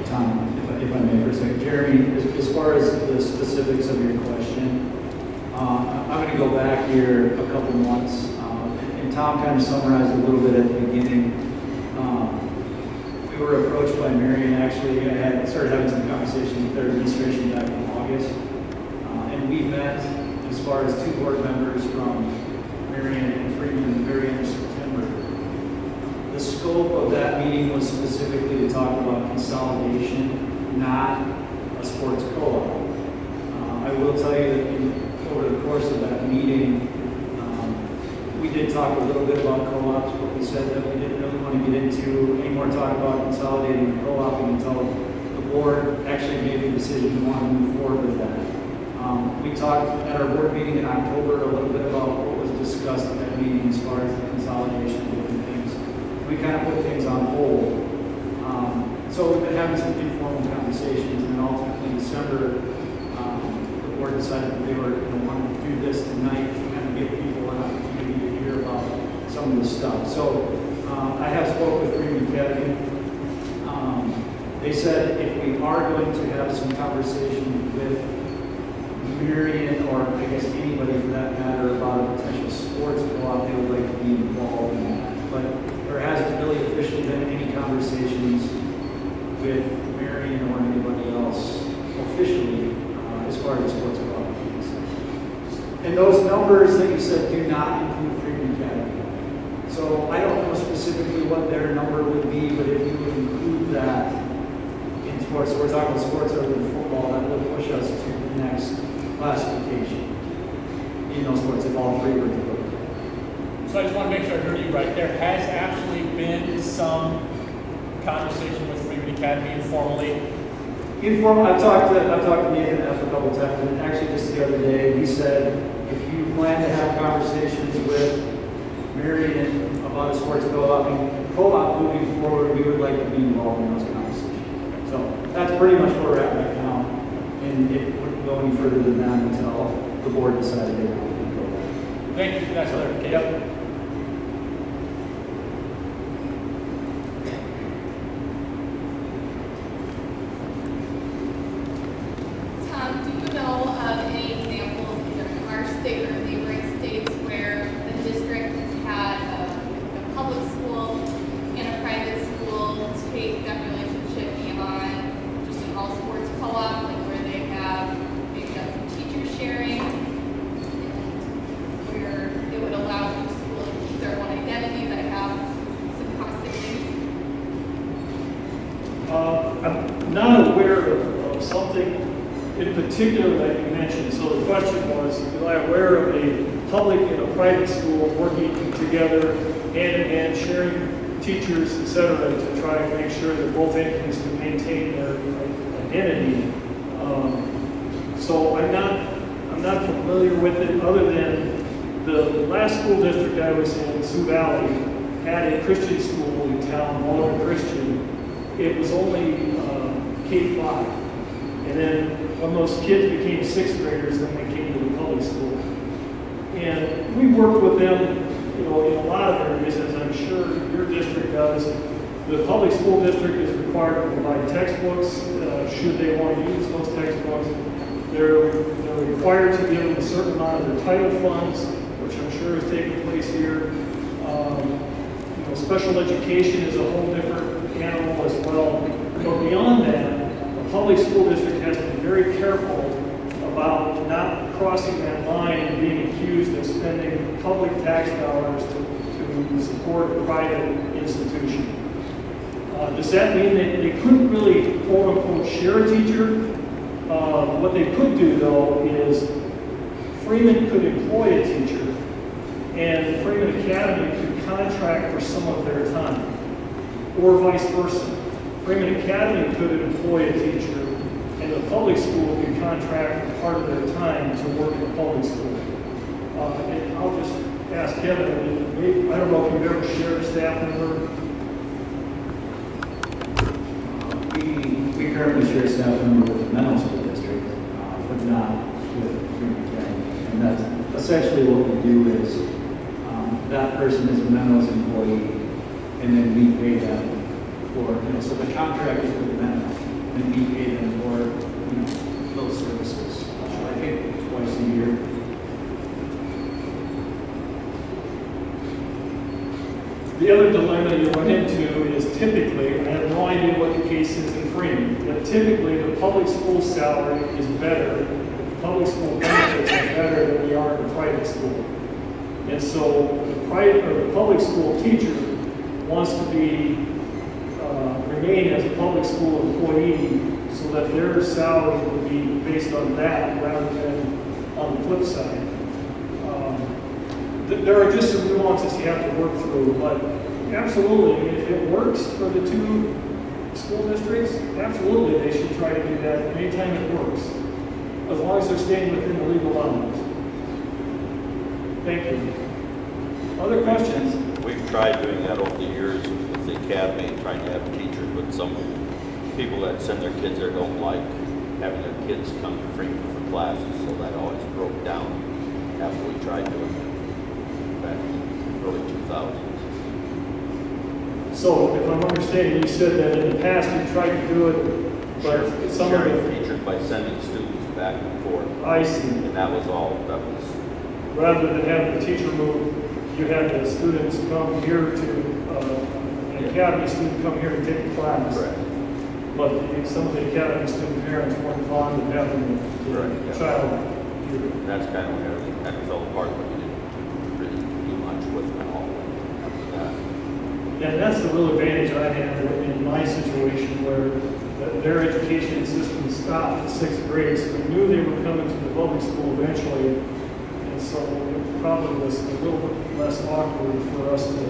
F: Tom, if I may for a second. Jeremy, as far as the specifics of your question, I'm going to go back here a couple months. And Tom kind of summarized a little bit at the beginning. We were approached by Marion. Actually, I had started having some conversation with their administration back in August. And we met as far as 2 board members from Marion and Freeman at the very end of September. The scope of that meeting was specifically to talk about consolidation, not a sports co-op. I will tell you that over the course of that meeting, we did talk a little bit about co-ops, but we said that we didn't really want to get into any more talk about consolidating and co-oping until the board actually made the decision to want to move forward with that. We talked at our board meeting in October a little bit about what was discussed at that meeting as far as the consolidation of different things. We kind of put things on hold. So we've been having some informal conversations, and then ultimately in December, the board decided that they were going to want to do this tonight to kind of give people an opportunity to hear about some of the stuff. So I have spoke with Freeman Academy. They said if we are going to have some conversation with Marion, or I guess anybody for that matter, about a potential sports co-op, they would like to be involved in that. But there hasn't really officially been any conversations with Marion or anybody else officially as far as sports co-op is concerned. And those numbers that you said do not include Freeman Academy. So I don't know specifically what their number would be, but if you would include that in sports, so we're talking about sports other than football, that would push us to the next classification in those sports if all 3 were to go.
G: So I just want to make sure I heard you right. There has actually been some conversation with Freeman Academy informally.
F: Informal. I've talked to Nathan F. a couple times, and actually just the other day, he said if you plan to have conversations with Marion about a sports co-op moving forward, we would like to be involved in those conversations. So that's pretty much where we're at right now, and it wouldn't go any further than that until the board decided they wanted to go there.
G: Thank you for that clarification.
F: Yep.
C: Tom, do you know of any examples either in our state or neighboring states where the district has had a public school and a private school take that relationship beyond just an all sports co-op, like where they have maybe got some teacher sharing, and where it would allow each school to keep their own identity but have some cost savings?
D: I'm not aware of something in particular that you mentioned. So the question was, am I aware of a public and a private school working together hand in hand, sharing teachers, et cetera, to try and make sure that both entities can maintain their identity? So I'm not familiar with it, other than The last school district I was in, Sioux Valley, had a Christian school in town, Walden Christian. It was only K-5. And then when those kids became sixth graders, then they came to the public school. And we worked with them, in a lot of areas, as I'm sure your district does. The public school district is required to provide textbooks, should they want to use those textbooks. They're required to give them a certain amount of their title funds, which I'm sure is taking place here. Special education is a whole different animal as well. But beyond that, the public school district has to be very careful about not crossing that line and being accused of spending public tax dollars to support a private institution. Does that mean that they couldn't really, quote unquote, share a teacher? What they could do, though, is Freeman could employ a teacher, and Freeman Academy could contract for some of their time, or vice versa. Freeman Academy could employ a teacher, and the public school could contract for part of their time to work in the public school. And I'll just ask Kevin, maybe, I don't know if you've ever shared a staff member.
F: We currently share a staff member with the Menlo School District, but not with Freeman Academy. And that's essentially what we do is that person is a Menlo's employee, and then we pay them for, so the contract is with Menlo, and we pay them for, those services. I think twice a year.
D: The other dilemma you run into is typically, I have no idea what the case is in Freeman, but typically the public school salary is better, the public school benefits are better than they are in a private school. And so the private or the public school teacher wants to remain as a public school employee so that their salary would be based on that rather than on the flip side. There are just some nuances you have to work through, but absolutely, if it works for the two school districts, absolutely they should try to do that anytime it works, as long as they're staying within the legal boundaries. Thank you. Other questions?
A: We've tried doing that over the years with the academy, trying to have teachers, but some people that send their kids there don't like having their kids come to Freeman for classes, so that always broke down after we tried doing it back in the early 2000s.
D: So, if I'm understanding, you said that in the past you tried to do it, but some of
A: Sharing
D: the...
A: teachers by sending students back and forth,
D: I see.
A: and that was all, that was,
D: Rather than having the teacher move, you had the students come here to, an academy student come here to take a class.
A: correct.
D: But some of the academy student parents weren't fond of having the
A: Right, yeah.
D: child here.
A: That's kind of when everything kind of fell apart, but we didn't really do much with them all after that.
D: And that's the real advantage I had in my situation where their education system stopped at sixth grade, so we knew they were coming to the public school eventually. And so it probably was a little bit less awkward for us to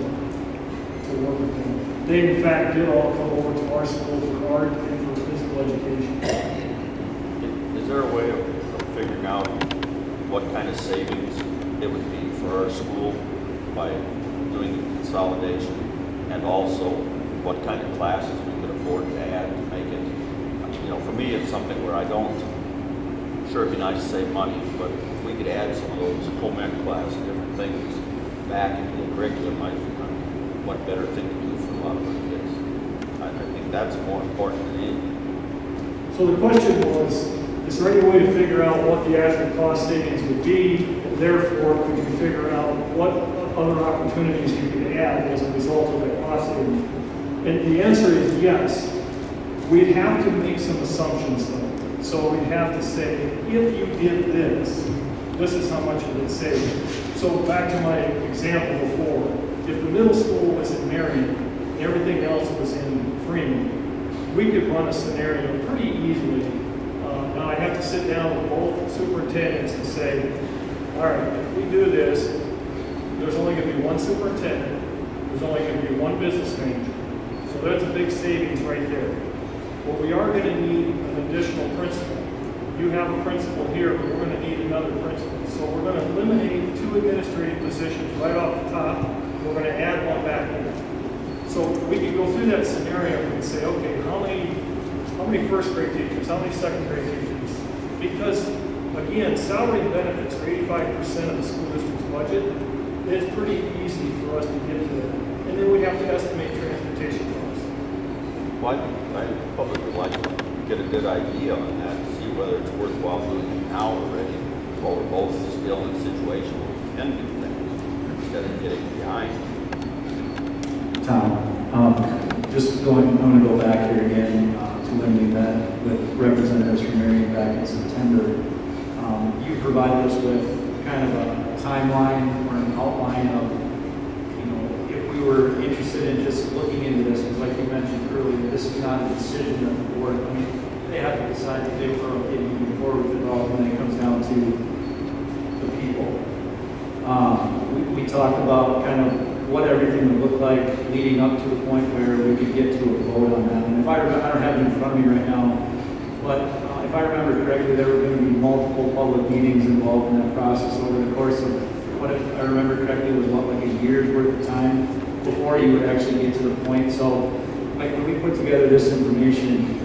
D: work with them. They in fact did all come over to our school for art and for physical education.
A: Is there a way of figuring out what kind of savings it would be for our school by doing the consolidation? And also, what kind of classes we could afford to add to make it, for me, it's something where I don't, sure it'd be nice to save money, but if we could add some of those home ec classes, different things back into the curriculum, I think what better thing to do for a lot of our kids. I think that's more important than anything.
D: So the question was, is there any way to figure out what the actual cost savings would be? And therefore, could you figure out what other opportunities you could add as a result of that cost savings? And the answer is yes. We'd have to make some assumptions though. So we'd have to say, if you did this is how much it would save. So back to my example before, if the middle school was in Marion and everything else was in Freeman, we could run a scenario pretty easily. Now I'd have to sit down with both superintendents and say, all right, if we do this, there's only going to be one superintendent, there's only going to be one business manager. So that's a big savings right there. But we are going to need an additional principal. you have a principal here, but we're gonna need another principal. So we're gonna eliminate 2 administrative positions right off the top. We're gonna add 1 back in. So we could go through that scenario and say, okay, how many first grade teachers, how many second grade teachers? Because again, salary and benefits are 85% of the school district's budget. It's pretty easy for us to get to that. And then we have to estimate transportation costs.
A: Well, I think the public would like to get a good idea on that, to see whether it's worthwhile doing it now already, while we're both still in a situation where we can do things, instead of getting behind.
F: Tom, just going, I'm going to go back here again to when we met with representatives from Marion back in September. You provided us with kind of a timeline or an outline of, you know, if we were interested in just looking into this, because like you mentioned earlier, this is not a decision of the board. I mean, they have to decide if they were okay moving forward with it all when it comes down to the people. We talked about kind of what everything would look like leading up to the point where we could get to a vote on that. And if I remember, I don't have it in front of me right now, but if I remember correctly, there were going to be multiple public meetings involved in that process over the course of, what if I remember correctly, was what, like a year's worth of time before you would actually get to the point. So like when we put together this information,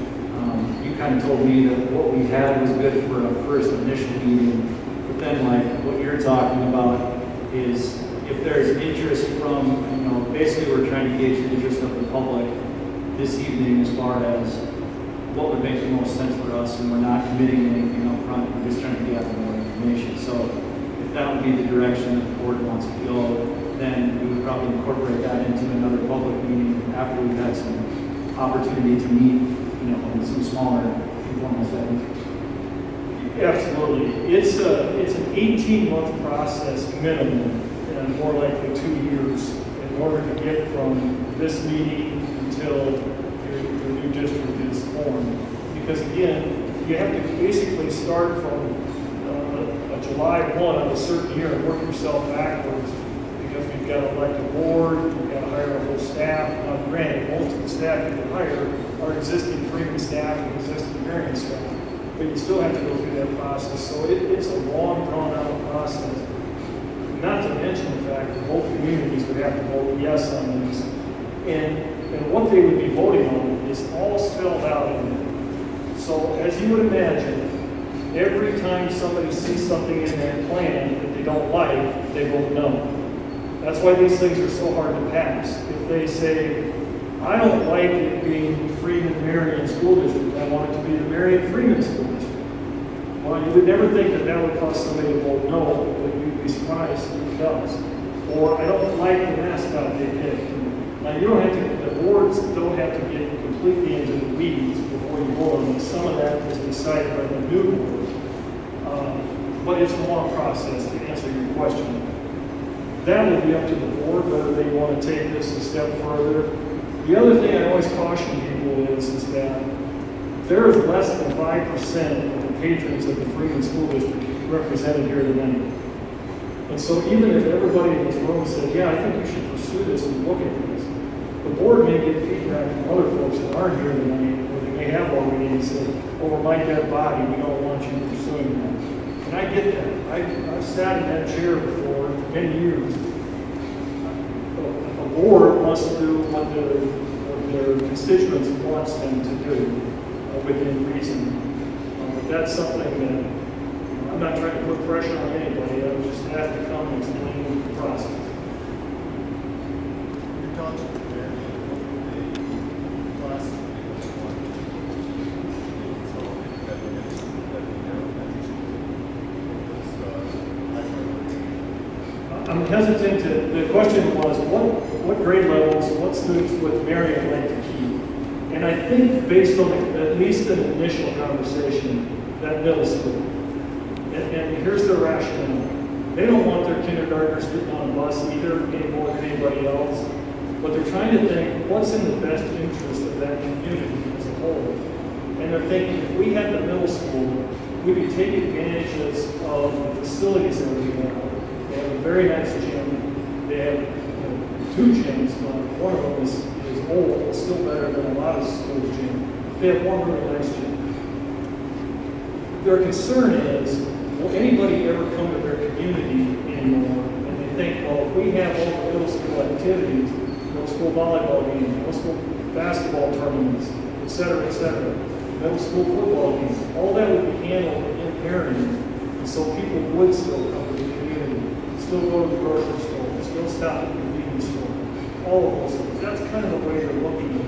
F: you kind of told me that what we had was good for a first initial meeting, but then like what you're talking about is if there's interest from, you know, basically we're trying to gauge the interest of the public this evening as far as what would make the most sense for us, and we're not committing anything up front, we're just trying to gather more information. So if that would be the direction that the board wants to go, then we would probably incorporate that into another public meeting after we've had some opportunity to meet, you know, in some smaller informal settings.
D: Absolutely. It's an 18-month process minimum, and more likely 2 years, in order to get from this meeting until your new district is formed. Because again, you have to basically start from a July 1 of a certain year and work yourself backwards, because we've got to elect a board, we've got to hire a whole staff. Now granted, most of the staff you can hire are existing Freeman staff and existing Marion staff, but you still have to go through that process. So it's a long, drawn-out process. Not to mention the fact that both communities would have to vote yes on this. And what they would be voting on is all spelled out in there. So as you would imagine, every time somebody sees something in that plan that they don't like, they vote no. That's why these things are so hard to pass. If they say, I don't like it being Freeman Marion School District, I want it to be the Marion Freeman School District. Well, you would never think that that would cause somebody to vote no, but you'd be surprised if it does. Or I don't like the mascot they picked. Now, you don't have to, the boards don't have to get completely into the weeds before you vote on this. Some of that is decided by the new board. But it's a long process to answer your question. That will be up to the board whether they want to take this a step further. The other thing I always caution people is that there is less than 5% of the patrons of the Freeman School District represented here tonight. And so even if everybody in this room said, yeah, I think we should pursue this and look at this, the board may get feedback from other folks that aren't here tonight, or they may have already and said, over my dead body, we don't want you pursuing that. And I get that. I've sat in that chair before for many years. A board wants to do what their constituents wants them to do within reason. But that's something that I'm not trying to put pressure on anybody. I was just asked to come and explain the process.
E: Your thoughts on there, the class,
D: I'm hesitant to, the question was, what grade levels, what students would Marion like to keep? And I think based on at least an initial conversation, that middle school. And here's their rationale. They don't want their kindergartners getting on a bus either, any more than anybody else. But they're trying to think, what's in the best interest of that community as a whole? And they're thinking, if we had the middle school, we could take advantages of the facilities that we have. They have a very nice gym. They have 2 gyms, but one of them is old. It's still better than a lot of schools' gym. They have one really nice gym. their concern is, will anybody ever come to their community anymore? And they think, well, if we have all the middle school activities, middle school volleyball games, middle school basketball tournaments, et cetera, middle school football games, all that would be handled in Marion. And so people would still come to the community, still go to the grocery store, still stop at the convenience store, all of those things. That's kind of the way they're looking at it.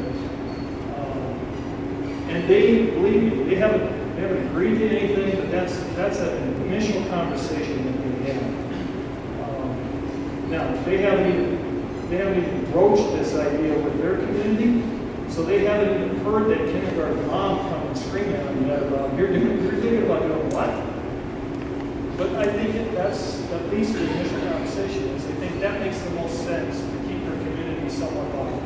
D: And they, believe me, they haven't agreed to anything, but that's an initial conversation that they have. Now, they haven't even broached this idea with their community, so they haven't even heard that kindergarten mom come and scream at them yet about, you're thinking about doing what? But I think that's at least the initial conversation is they think that makes the most sense to keep their community somewhat viable.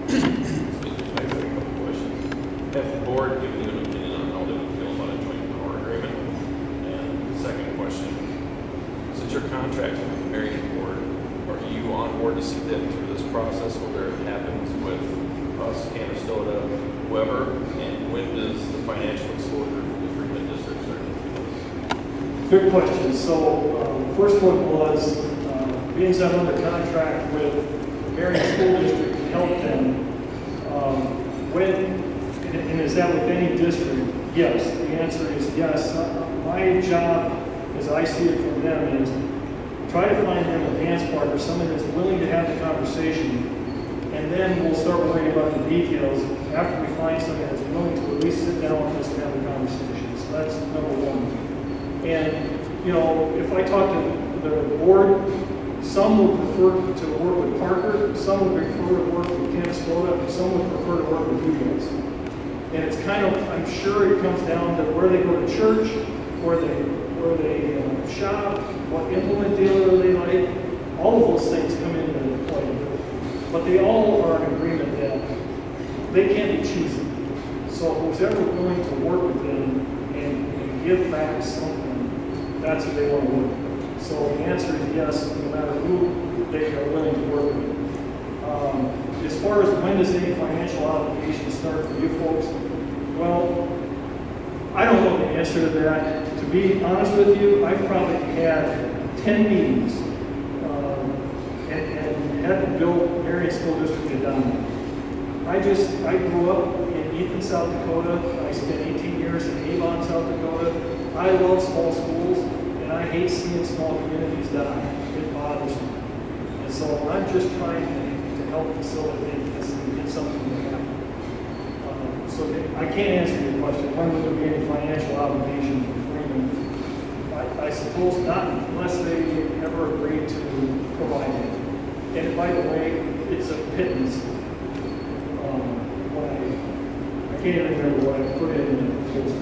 E: I have a couple questions. Has the board given you an opinion on how they would feel about a joint power agreement? And the second question, since your contract with the Marion Board, are you on board to see them through this process, whether it happens with us, Canastota, whoever? And when does the financial exposure for the Freeman district start to be?
D: Good question. So, first one was, being that I'm under contract with the Marion School District to help them, and is that with any district? Yes. The answer is yes. My job, as I see it from them, is try to find them a dance partner, someone that's willing to have the conversation, and then we'll start worrying about the details after we find someone that's willing to at least sit down with us and have a conversation. So that's number one. And, you know, if I talk to the board, some would prefer to work with Parker, some would prefer to work with Canastota, some would prefer to work with you guys. And it's kind of, I'm sure it comes down to where they go to church, where they shop, what implement dealer they like. All of those things come into play. But they all are in agreement that they can't be choosy. So who's ever willing to work with them and give back something, that's what they want to work with. So the answer is yes, no matter who they are willing to work with. As far as when does any financial obligation start for you folks, well, I don't know the answer to that. To be honest with you, I've probably had 10 meetings and had to build Marion School District in Donald. I grew up in Ethan, South Dakota. I spent 18 years in Avon, South Dakota. I love small schools, and I hate seeing small communities die. It bothers me. And so I'm just trying to help facilitate this and get something to happen. So I can't answer your question. When would there be any financial obligation for Freeman? I suppose not unless they ever agree to provide it. And by the way, it's a pittance. I can't even remember what I put in the proposal.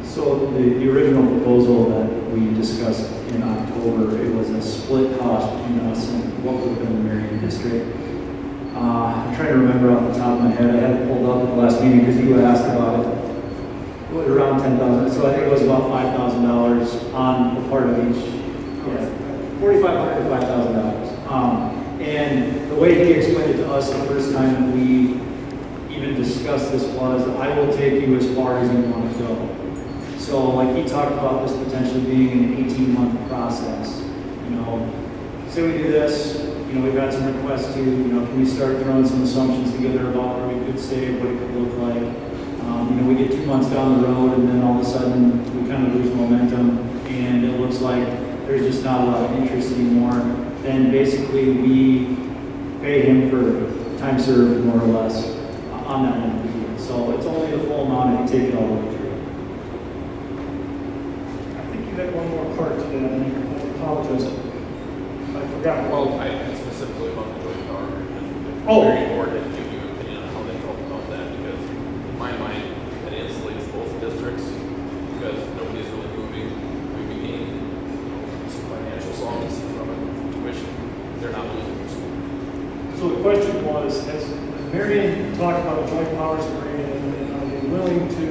F: So the original proposal that we discussed in October, it was a split cost between us and what would have been the Marion district. I'm trying to remember off the top of my head. I had it pulled up at the last meeting because you asked about it. It was around $10,000. So I think it was about $5,000 on the part of each. Yeah, $4,500 to $5,000. And the way he explained it to us the first time that we even discussed this was, I will take you as far as you want to go. So like he talked about this potentially being an 18-month process. You know, say we do this, you know, we've got some requests to, you know, can we start throwing some assumptions together about where we could save, what it could look like. You know, we get 2 months down the road and then all of a sudden we kind of lose momentum and it looks like there's just not a lot of interest anymore. Then basically we pay him for time served more or less on that end of the deal. So it's only the full amount if you take it all the way through.
D: I think you had one more part to that. I apologize. I forgot.
E: Well, I specifically about the joint power agreement.
D: Oh.
E: Very important to give you an opinion on how they felt about that, because in my mind, that insulates both districts, because nobody's really moving. We gain, you know, some financial solvency from it, tuition. They're not losing their school.
D: So the question was, has Marion talked about a joint powers agreement and are they willing to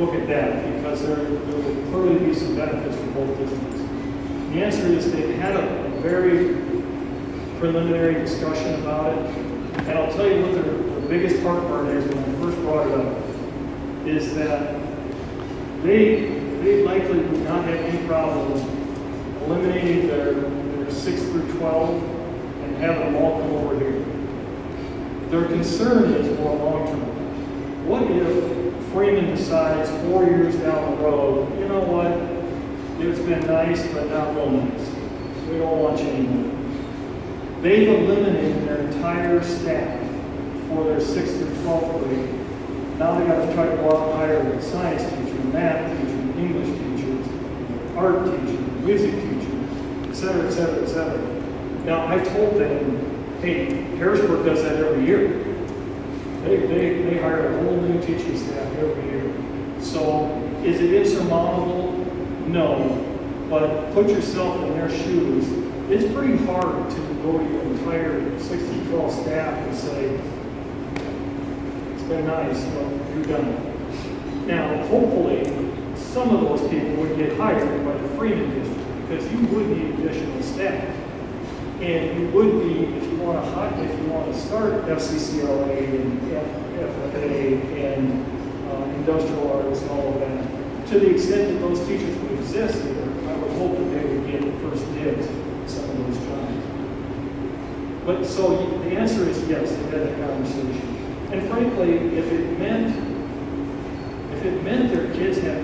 D: look at that? Because there will clearly be some benefits for both districts. The answer is they've had a very preliminary discussion about it. And I'll tell you what the biggest heartburn is when I first brought it up, is that they likely would not have any problem eliminating their 6 through 12 and having them all come over here. Their concern is more long-term. What if Freeman decides 4 years down the road, you know what, it's been nice, but not real nice. We don't want you anymore. They've eliminated their entire staff for their 6th through 12th grade. Now they got to try to go out and hire a science teacher, math teacher, English teachers, art teacher, music teacher, et cetera, et cetera, et cetera. Now I told them, hey, Harrisburg does that every year. They hire a whole new teaching staff every year. So is it insurmountable? No. But put yourself in their shoes. It's pretty hard to go to your entire 6 to 12 staff and say, it's been nice, but you're done. Now, hopefully, some of those people would get hired by the Freeman district because you would need additional staff. And you would be, if you want to start FCCLA and FFA and industrial arts and all of that, to the extent that those teachers would exist here, I would hope that they would get first dibs at some of those jobs. But so the answer is yes, they had that conversation. And frankly, if it meant their kids had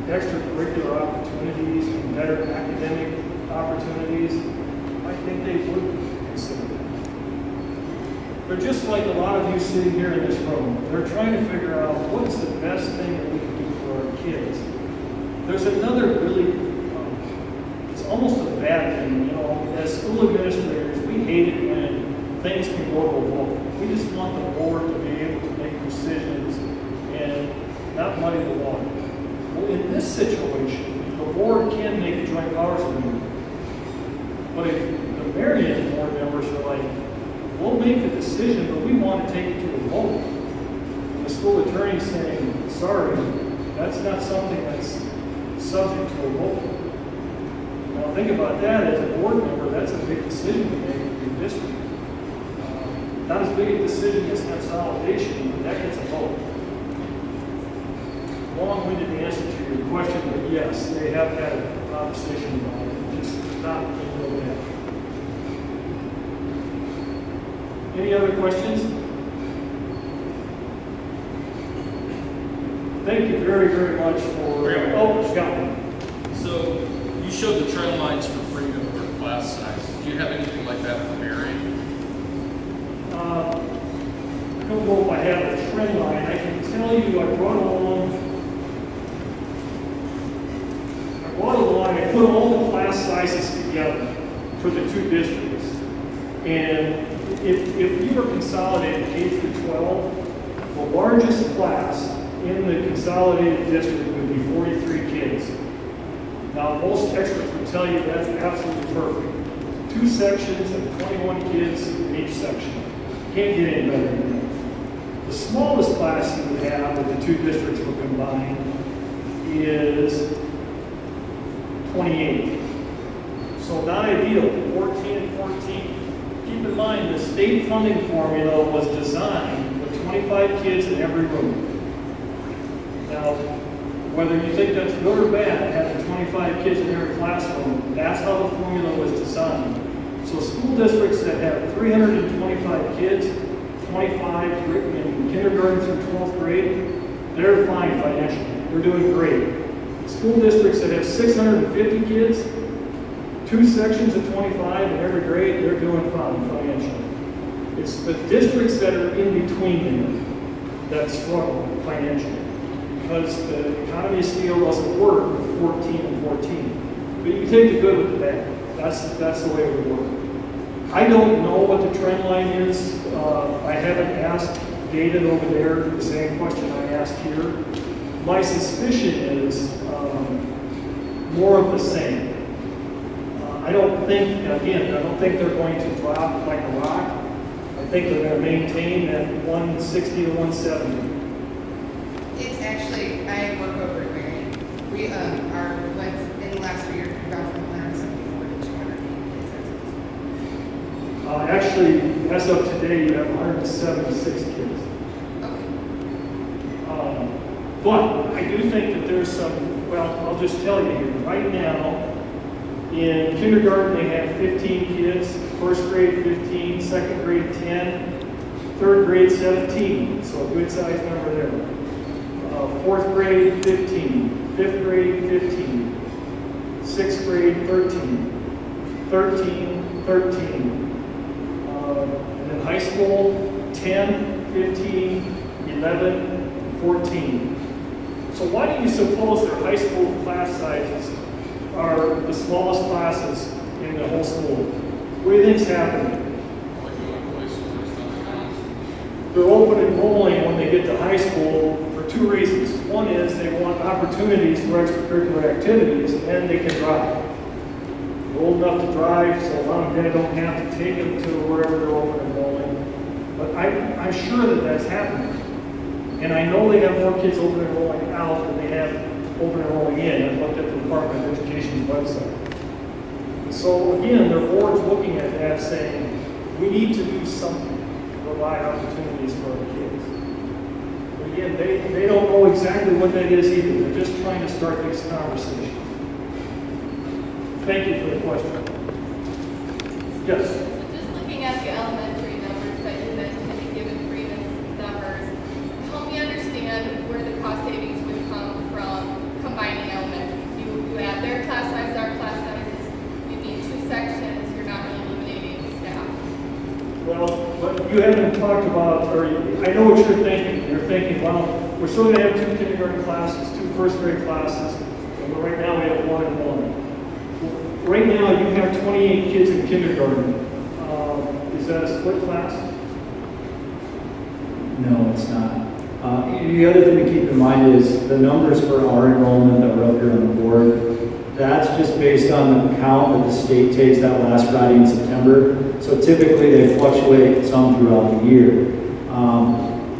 D: extracurricular opportunities and better academic opportunities, I think they would consider that. They're just like a lot of you sitting here in this room. They're trying to figure out what's the best thing that we can do for our kids. There's another really, it's almost a bad thing, you know, as school administrators, we hate it when things can go to a vote. We just want the board to be able to make decisions and not muddy the water. Well, in this situation, the board can make a joint powers agreement. But if the Marion board members are like, we'll make the decision, but we want to take it to a vote. And the school attorney saying, sorry, that's not something that's subject to a vote. Now think about that as a board member, that's a big decision to make for your district. Not as big a decision as consolidation, but that gets a vote. Long-winded answer to your question, but yes, they have had a conversation about it, just not in real depth. Any other questions? Thank you very, very much for. Scott.
H: So you showed the trend lines for Freeman for class size. Do you have anything like that for Marion?
D: I don't know if I have a trend line. I can tell you I brought along, I put all the class sizes together for the two districts. And if you were consolidated K through 12, the largest class in the consolidated district would be 43 kids. Now, most experts would tell you that's absolutely perfect. 2 sections and 21 kids in each section. Can't get any better than that. The smallest class you would have if the two districts were combined is 28. So not ideal, 14 and 14. Keep in mind, the state funding formula was designed with 25 kids in every room. Now, whether you think that's good or bad, having 25 kids in every classroom, that's how the formula was designed. So school districts that have 325 kids, 25 in kindergarten through 12th grade, they're fine financially. They're doing great. School districts that have 650 kids, 2 sections of 25 in every grade, they're doing fine financially. It's the districts that are in between them that struggle financially because the economy of scale doesn't work with 14 and 14. But you take the good with the bad. That's the way it would work. I don't know what the trend line is. I haven't asked David over there the same question I asked here. My suspicion is more of the same. I don't think they're going to drop like a rock. I think they're going to maintain that 160 to 170.
I: It's actually, I work over at Marion. We in the last 3 years, we've gone from 174 to 280 kids.
D: Actually, as of today, you have 176 kids.
I: Okay.
D: But I do think that there's some, well, I'll just tell you here, right now, in kindergarten, they have 15 kids, first grade 15, second grade 10, third grade 17, so a good sized number there. Fourth grade 15, fifth grade 15, sixth grade 13, 13, 13. And then high school 10, 15, 11, 14. So why do you suppose their high school class sizes are the smallest classes in the whole school? What do you think's happening? They're open enrolling when they get to high school for two reasons. One is they want opportunities for extracurricular activities, and they can drive. They're old enough to drive, so mom and dad don't have to take them to wherever they're open enrolling. But I'm sure that that's happening. And I know they have more kids open enrolling out than they have open enrolling in. I've looked at the Department of Education's website. And so again, their board's looking at that saying, we need to do something to provide opportunities for our kids. But again, they don't know exactly what that is either. They're just trying to start this conversation. Thank you for the question. Yes?
C: So just looking at the elementary numbers that you mentioned, and given Freeman's numbers, help me understand where the cost savings would come from combining elementaries. You add their class size, our class sizes, you need two sections, you're not really eliminating staff.
D: Well, but you haven't talked about, or I know what you're thinking. You're thinking, well, we're still going to have two kindergarten classes, two first grade classes, but right now we have 1 and 1. Right now you have 28 kids in kindergarten. Is that a split class?
F: No, it's not. The other thing to keep in mind is the numbers for our enrollment that were up here on the board, that's just based on the count that the state takes that last Friday in September. So typically they fluctuate some throughout the year.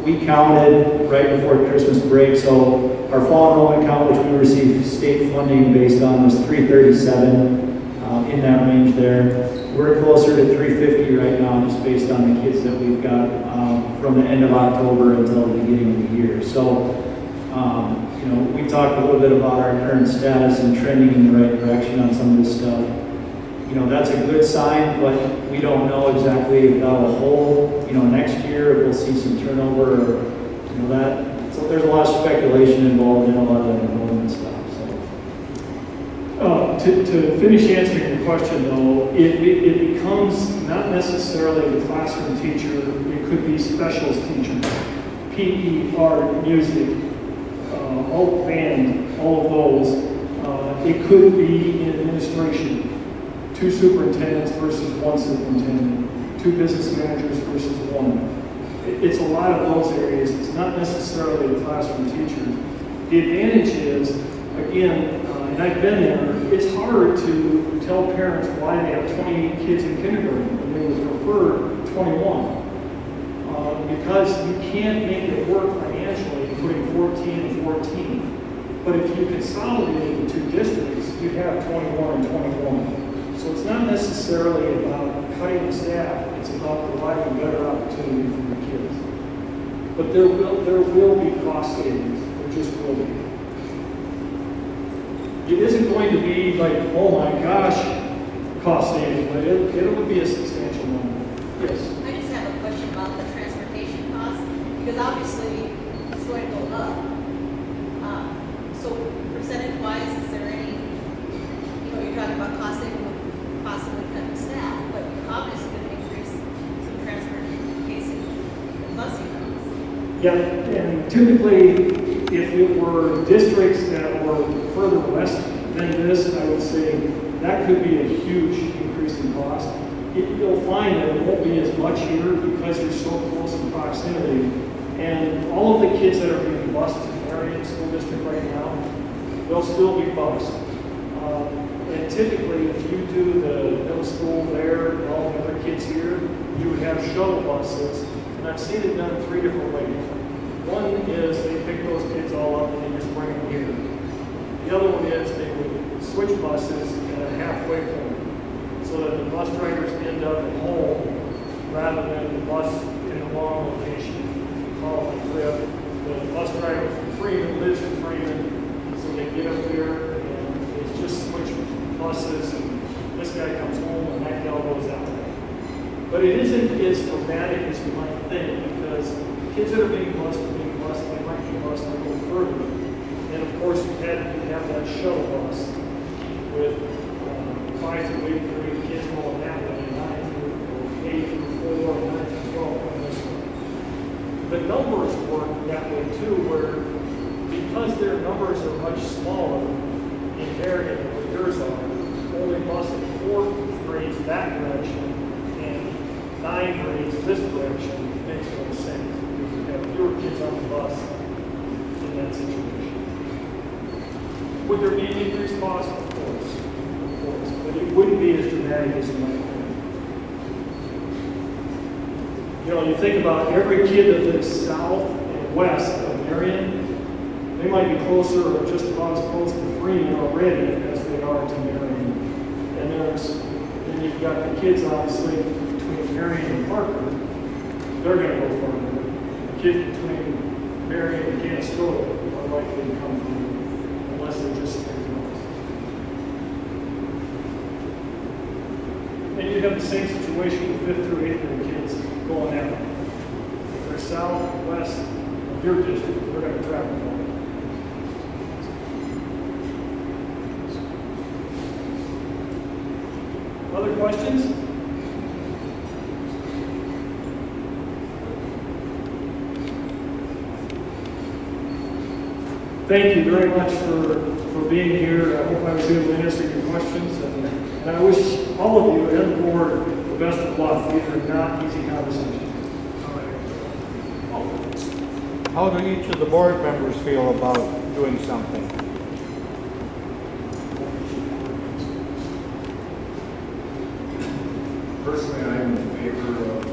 F: We counted right before Christmas break, so our fall enrollment count, which we received state funding based on, was 337, in that range there. We're closer to 350 right now, just based on the kids that we've got from the end of October until the beginning of the year. So, you know, we talked a little bit about our current status and trending in the right direction on some of this stuff. You know, that's a good sign, but we don't know exactly if that'll hold, you know, next year, if we'll see some turnover, or, you know, that. So there's a lot of speculation involved in a lot of that enrollment stuff.
D: To finish answering your question, though, it becomes not necessarily the classroom teacher. It could be specialist teachers, PE, art, music, all band, all of those. It could be in administration, 2 superintendents versus 1 superintendent, 2 business managers versus 1. It's a lot of those areas. It's not necessarily the classroom teachers. The advantage is, again, and I've been there, it's hard to tell parents why they have 28 kids in kindergarten when they would prefer 21. Because you can't make it work financially putting 14 and 14. But if you consolidate the 2 districts, you have 21 and 21. So it's not necessarily about cutting the staff, it's about providing a better opportunity for the kids. But there will be cost savings, there just will be. It isn't going to be like, oh my gosh, cost savings, but it would be a substantial number. Yes.
J: I just have a question about the transportation costs, because obviously it's going to go up. So percentage-wise, is there any, you know, you're talking about cost saving with possibly cutting staff, but you're obviously going to increase some transportation and busing costs.
D: Yeah, and typically, if it were districts that were further west than this, I would say that could be a huge increase in cost. You'll find that it won't be as much here because you're so close in proximity. And all of the kids that are being bused to Marion School District right now, they'll still be bused. And typically, if you do the middle school there and all the other kids here, you would have shuttle buses. And I've seen it done 3 different ways. One is they pick those kids all up and they just bring them here. The other one is they would switch buses at a halfway point so that the bus drivers end up at home rather than the bus in the wrong location. We call it a trip. the bus driver from Freeman lives in Freeman, so they get up there and it's just switch buses and this guy comes home and that gal goes out. But it isn't as dramatic as you might think because kids that are being bused, they might be bused a little further. And of course, you have that shuttle bus with 5 through 8th grade kids going that way, and 9 through 8 through 4, and 9 through 12 going this way. The numbers work that way too, where because their numbers are much smaller in area than what yours are, only busing 4 grades that direction and 9 grades this direction makes no sense. Because you have fewer kids on the bus in that situation. Would there be an increased cost? Of course, but it wouldn't be as dramatic as you might think. You know, you think about every kid that lives south and west of Marion, they might be closer or just about as close to Freeman already as they are to Marion. And then you've got the kids obviously between Marion and Parker, they're going to go farther. The kids between Marion and Canastota are likely to come from, unless they're just straight north. And you have the same situation with 5th through 8th grade kids going that way. If they're south, west of your district, they're going to travel farther. Other questions? Thank you very much for being here. I hope I was able to answer your questions. And I wish all of you and the board the best of luck. These are not easy conversations.
K: How do each of the board members feel about doing something?
B: Personally, I'm in favor of,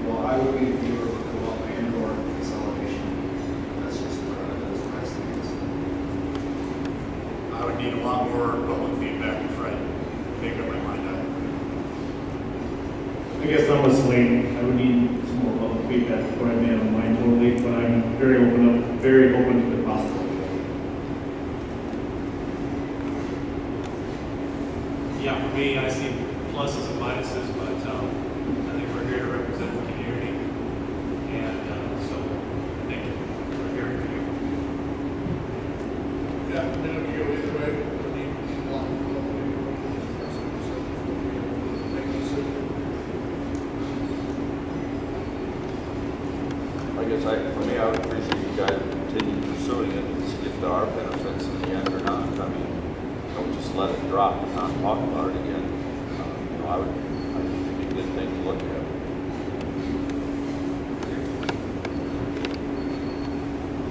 B: well, I would be in favor of co-op and or consolidation. That's just my stance.
L: I would need a lot more public feedback before I make up my mind on it.
M: I guess I'm a slate. I would need some more public feedback before I made up my mind totally, but I'm very open to the possibility.
L: Yeah, for me, I see pluses and minuses, but I think we're here to represent the community, and so I think we're here for you. Yeah, I think you go either way.
A: I guess for me, I would appreciate you guys continue pursuing it and see if there are benefits in the end or not. I mean, don't just let it drop and not talk about it again. I think it'd be a good thing to look at.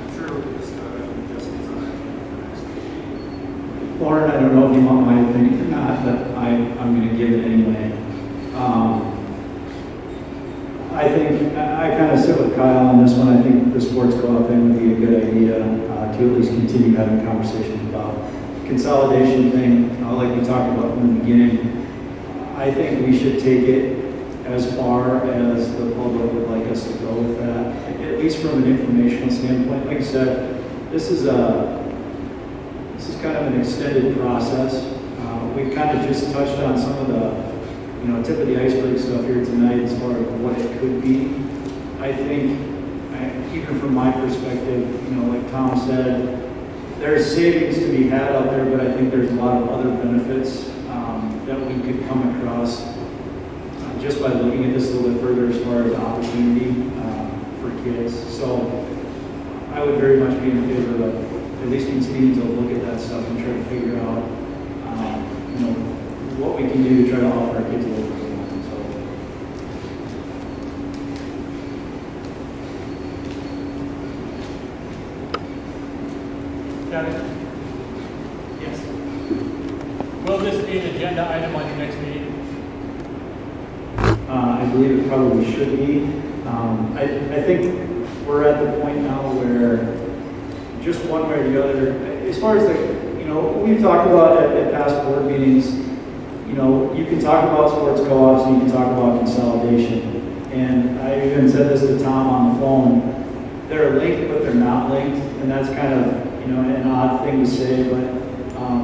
B: I'm sure we'll just adjustments on that for next week.
F: Lauren, I don't know if you want my opinion or not, but I'm going to give it anyway. I think I kind of sit with Kyle on this one. I think the sports co-op thing would be a good idea to at least continue having conversations about consolidation thing. Like we talked about from the beginning, I think we should take it as far as the public would like us to go with that, at least from an informational standpoint. Like I said, this is kind of an extended process. We've kind of just touched on some of the tip of the iceberg stuff here tonight as far as what it could be. I think, even from my perspective, like Tom said, there's savings to be had out there, but I think there's a lot of other benefits that we could come across just by looking at this a little bit further as far as opportunity for kids. So I would very much be in favor of at least continuing to look at that stuff and try to figure out what we can do to try to offer our kids a little bit more.
G: Got it? Yes. Will this be an agenda item on your next meeting?
F: I believe it probably should be. I think we're at the point now where just one way or the other, as far as we've talked about at past board meetings, you can talk about sports co-ops and you can talk about consolidation. And I even said this to Tom on the phone. they're linked, but they're not linked, and that's kind of, an odd thing to say, but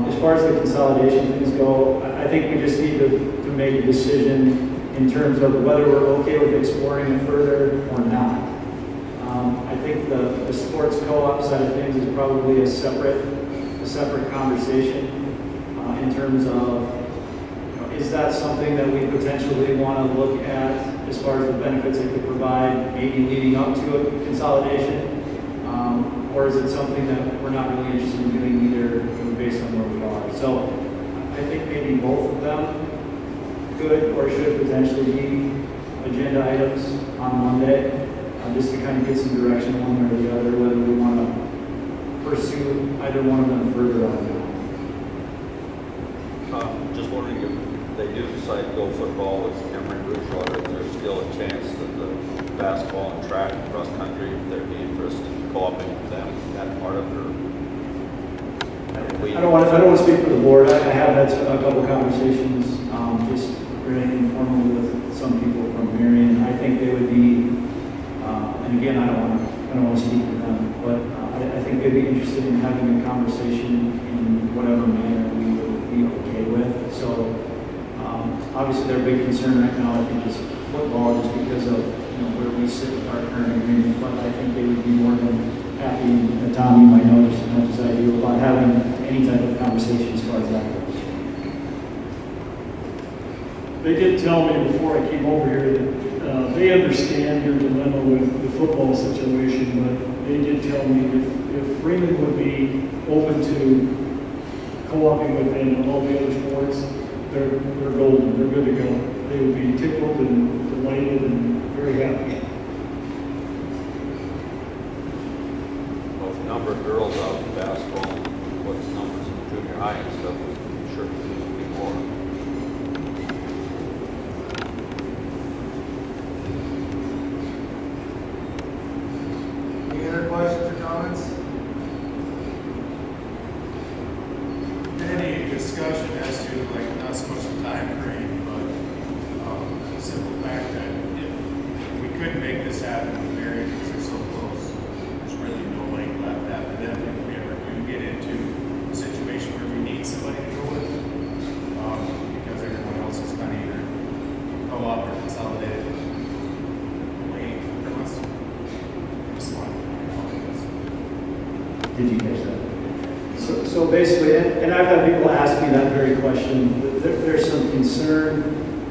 F: as far as the consolidation things go, I think we just need to make a decision in terms of whether we're okay with exploring it further or not. I think the sports co-op side of things is probably a separate conversation in terms of, is that something that we potentially want to look at as far as the benefits it could provide, maybe leading up to a consolidation? Or is it something that we're not really interested in doing either based on where we are? So I think maybe both of them could or should potentially be agenda items on Monday, just to kind of get some direction one way or the other, whether we want to pursue either one of them further or not.
A: Just wondering if they do decide to go football with Emory Bridgewater, is there still a chance that the basketball and track and cross country, if there'd be interest in co-oping with them, that part of it, or?
F: I don't want to speak for the board. I have had a couple conversations, just very informally with some people from Marion. I think they would be, and again, I don't want to speak for them, but I think they'd be interested in having a conversation in whatever manner we would be okay with. So obviously their big concern right now, I think, is football, just because of where we sit with our current agreement. But I think they would be more than happy, and Tom, you might know just as much as I do, about having any type of conversation as far as that goes.
D: They did tell me before I came over here that they understand your dilemma with the football situation, but they did tell me if Freeman would be open to co-oping with them in all the other sports, they're golden, they're good to go. They would be tickled and delighted and very happy.
A: Well, the number of girls out in basketball, what's the numbers in junior high and stuff, I'm sure there's going to be more.
B: Any other questions or comments?
L: Any discussion as to, like, not so much the time frame, but the simple fact that if we couldn't make this happen with Marion because they're so close, there's really no link left after them if we ever do get into a situation where we need somebody to go with, because everyone else is kind of either co-op or consolidated. Wait, from us. Just one.
F: Did you catch that? So basically, and I've had people ask me that very question. There's some concern,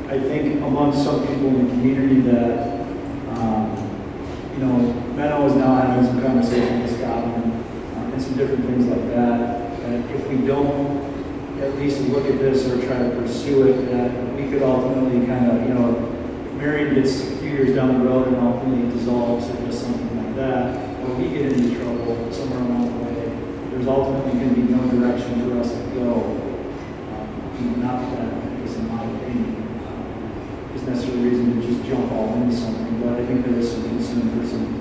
F: I think, among some people in the community that, Menno is now having some conversations with Scotland and some different things like that. And if we don't at least look at this or try to pursue it, that we could ultimately kind of, if Marion gets a few years down the road and ultimately dissolves or just something like that, or we get into trouble somewhere along the way, there's ultimately going to be no direction for us to go. Not that, at least in my opinion, is necessarily a reason to just jump all into something, but I think there is some concern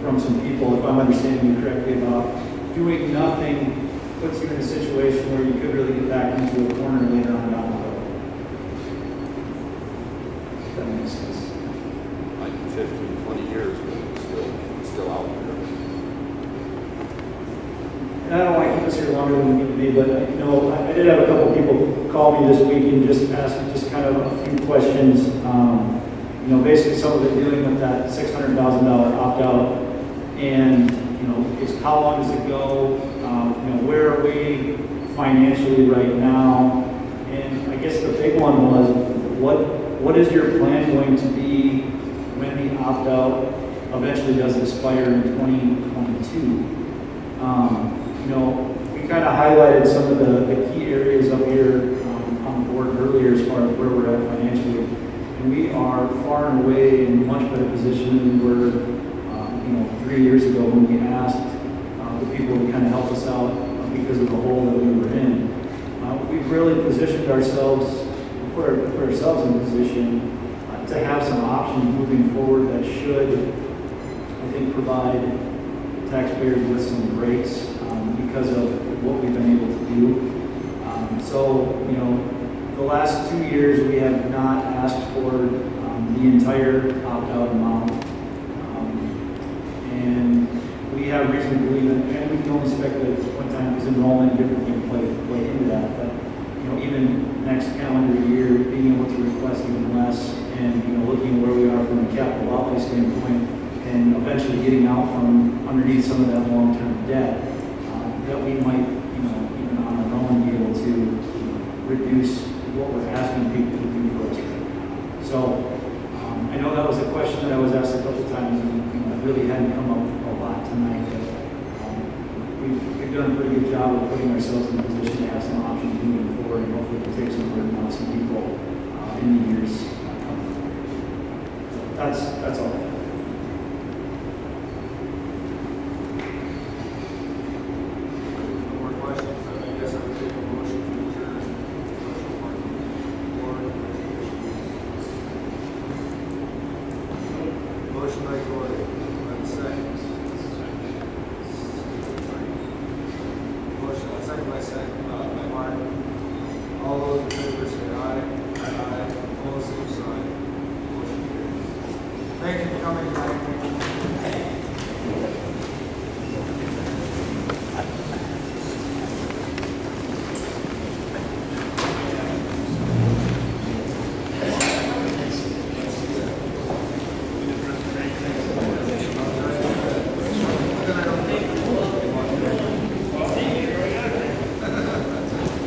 F: from some people, if I'm understanding you correctly, about doing nothing puts you in a situation where you could really get back into a corner later on down the road. If that makes sense.
A: Like 15, 20 years, but it's still out there.
F: And I don't want to keep us here longer than we need to be, but I did have a couple people call me this week and just ask just kind of a few questions. Basically some of it dealing with that $600,000 opt-out, and it's how long does it go? Where are we financially right now? And I guess the big one was what is your plan going to be when the opt-out eventually does expire in 2022? We kind of highlighted some of the key areas up here on the board earlier as far as where we're at financially. And we are far and away in a much better position than we were, 3 years ago when we asked the people to kind of help us out because of the hole that we were in. We've really positioned ourselves, put ourselves in a position to have some options moving forward that should, I think, provide taxpayers with some breaks because of what we've been able to do. The last 2 years we have not asked for the entire opt-out amount. And we we have reason to believe, and we can only speculate at this point in time because enrollment and different things play into that. But, even next calendar year, being able to request even less and, looking where we are from a capital outlay standpoint and eventually getting out from underneath some of that long-term debt, that we might, even on our own, be able to reduce what we're asking people to do for us right now. So, I know that was a question that I was asked a couple of times, and it really hadn't come up a lot tonight. But, we've done a pretty good job of putting ourselves in a position to have some options moving forward, and hopefully to take some burden off some people in the years coming. So that's all.
B: No more questions, then I guess I would take a motion to adjourn. Motion by Corey, by second. Motion, second by Mark. All those in favor say aye. Aye. Opposed, same sign. Motion carries. Thank you for coming tonight.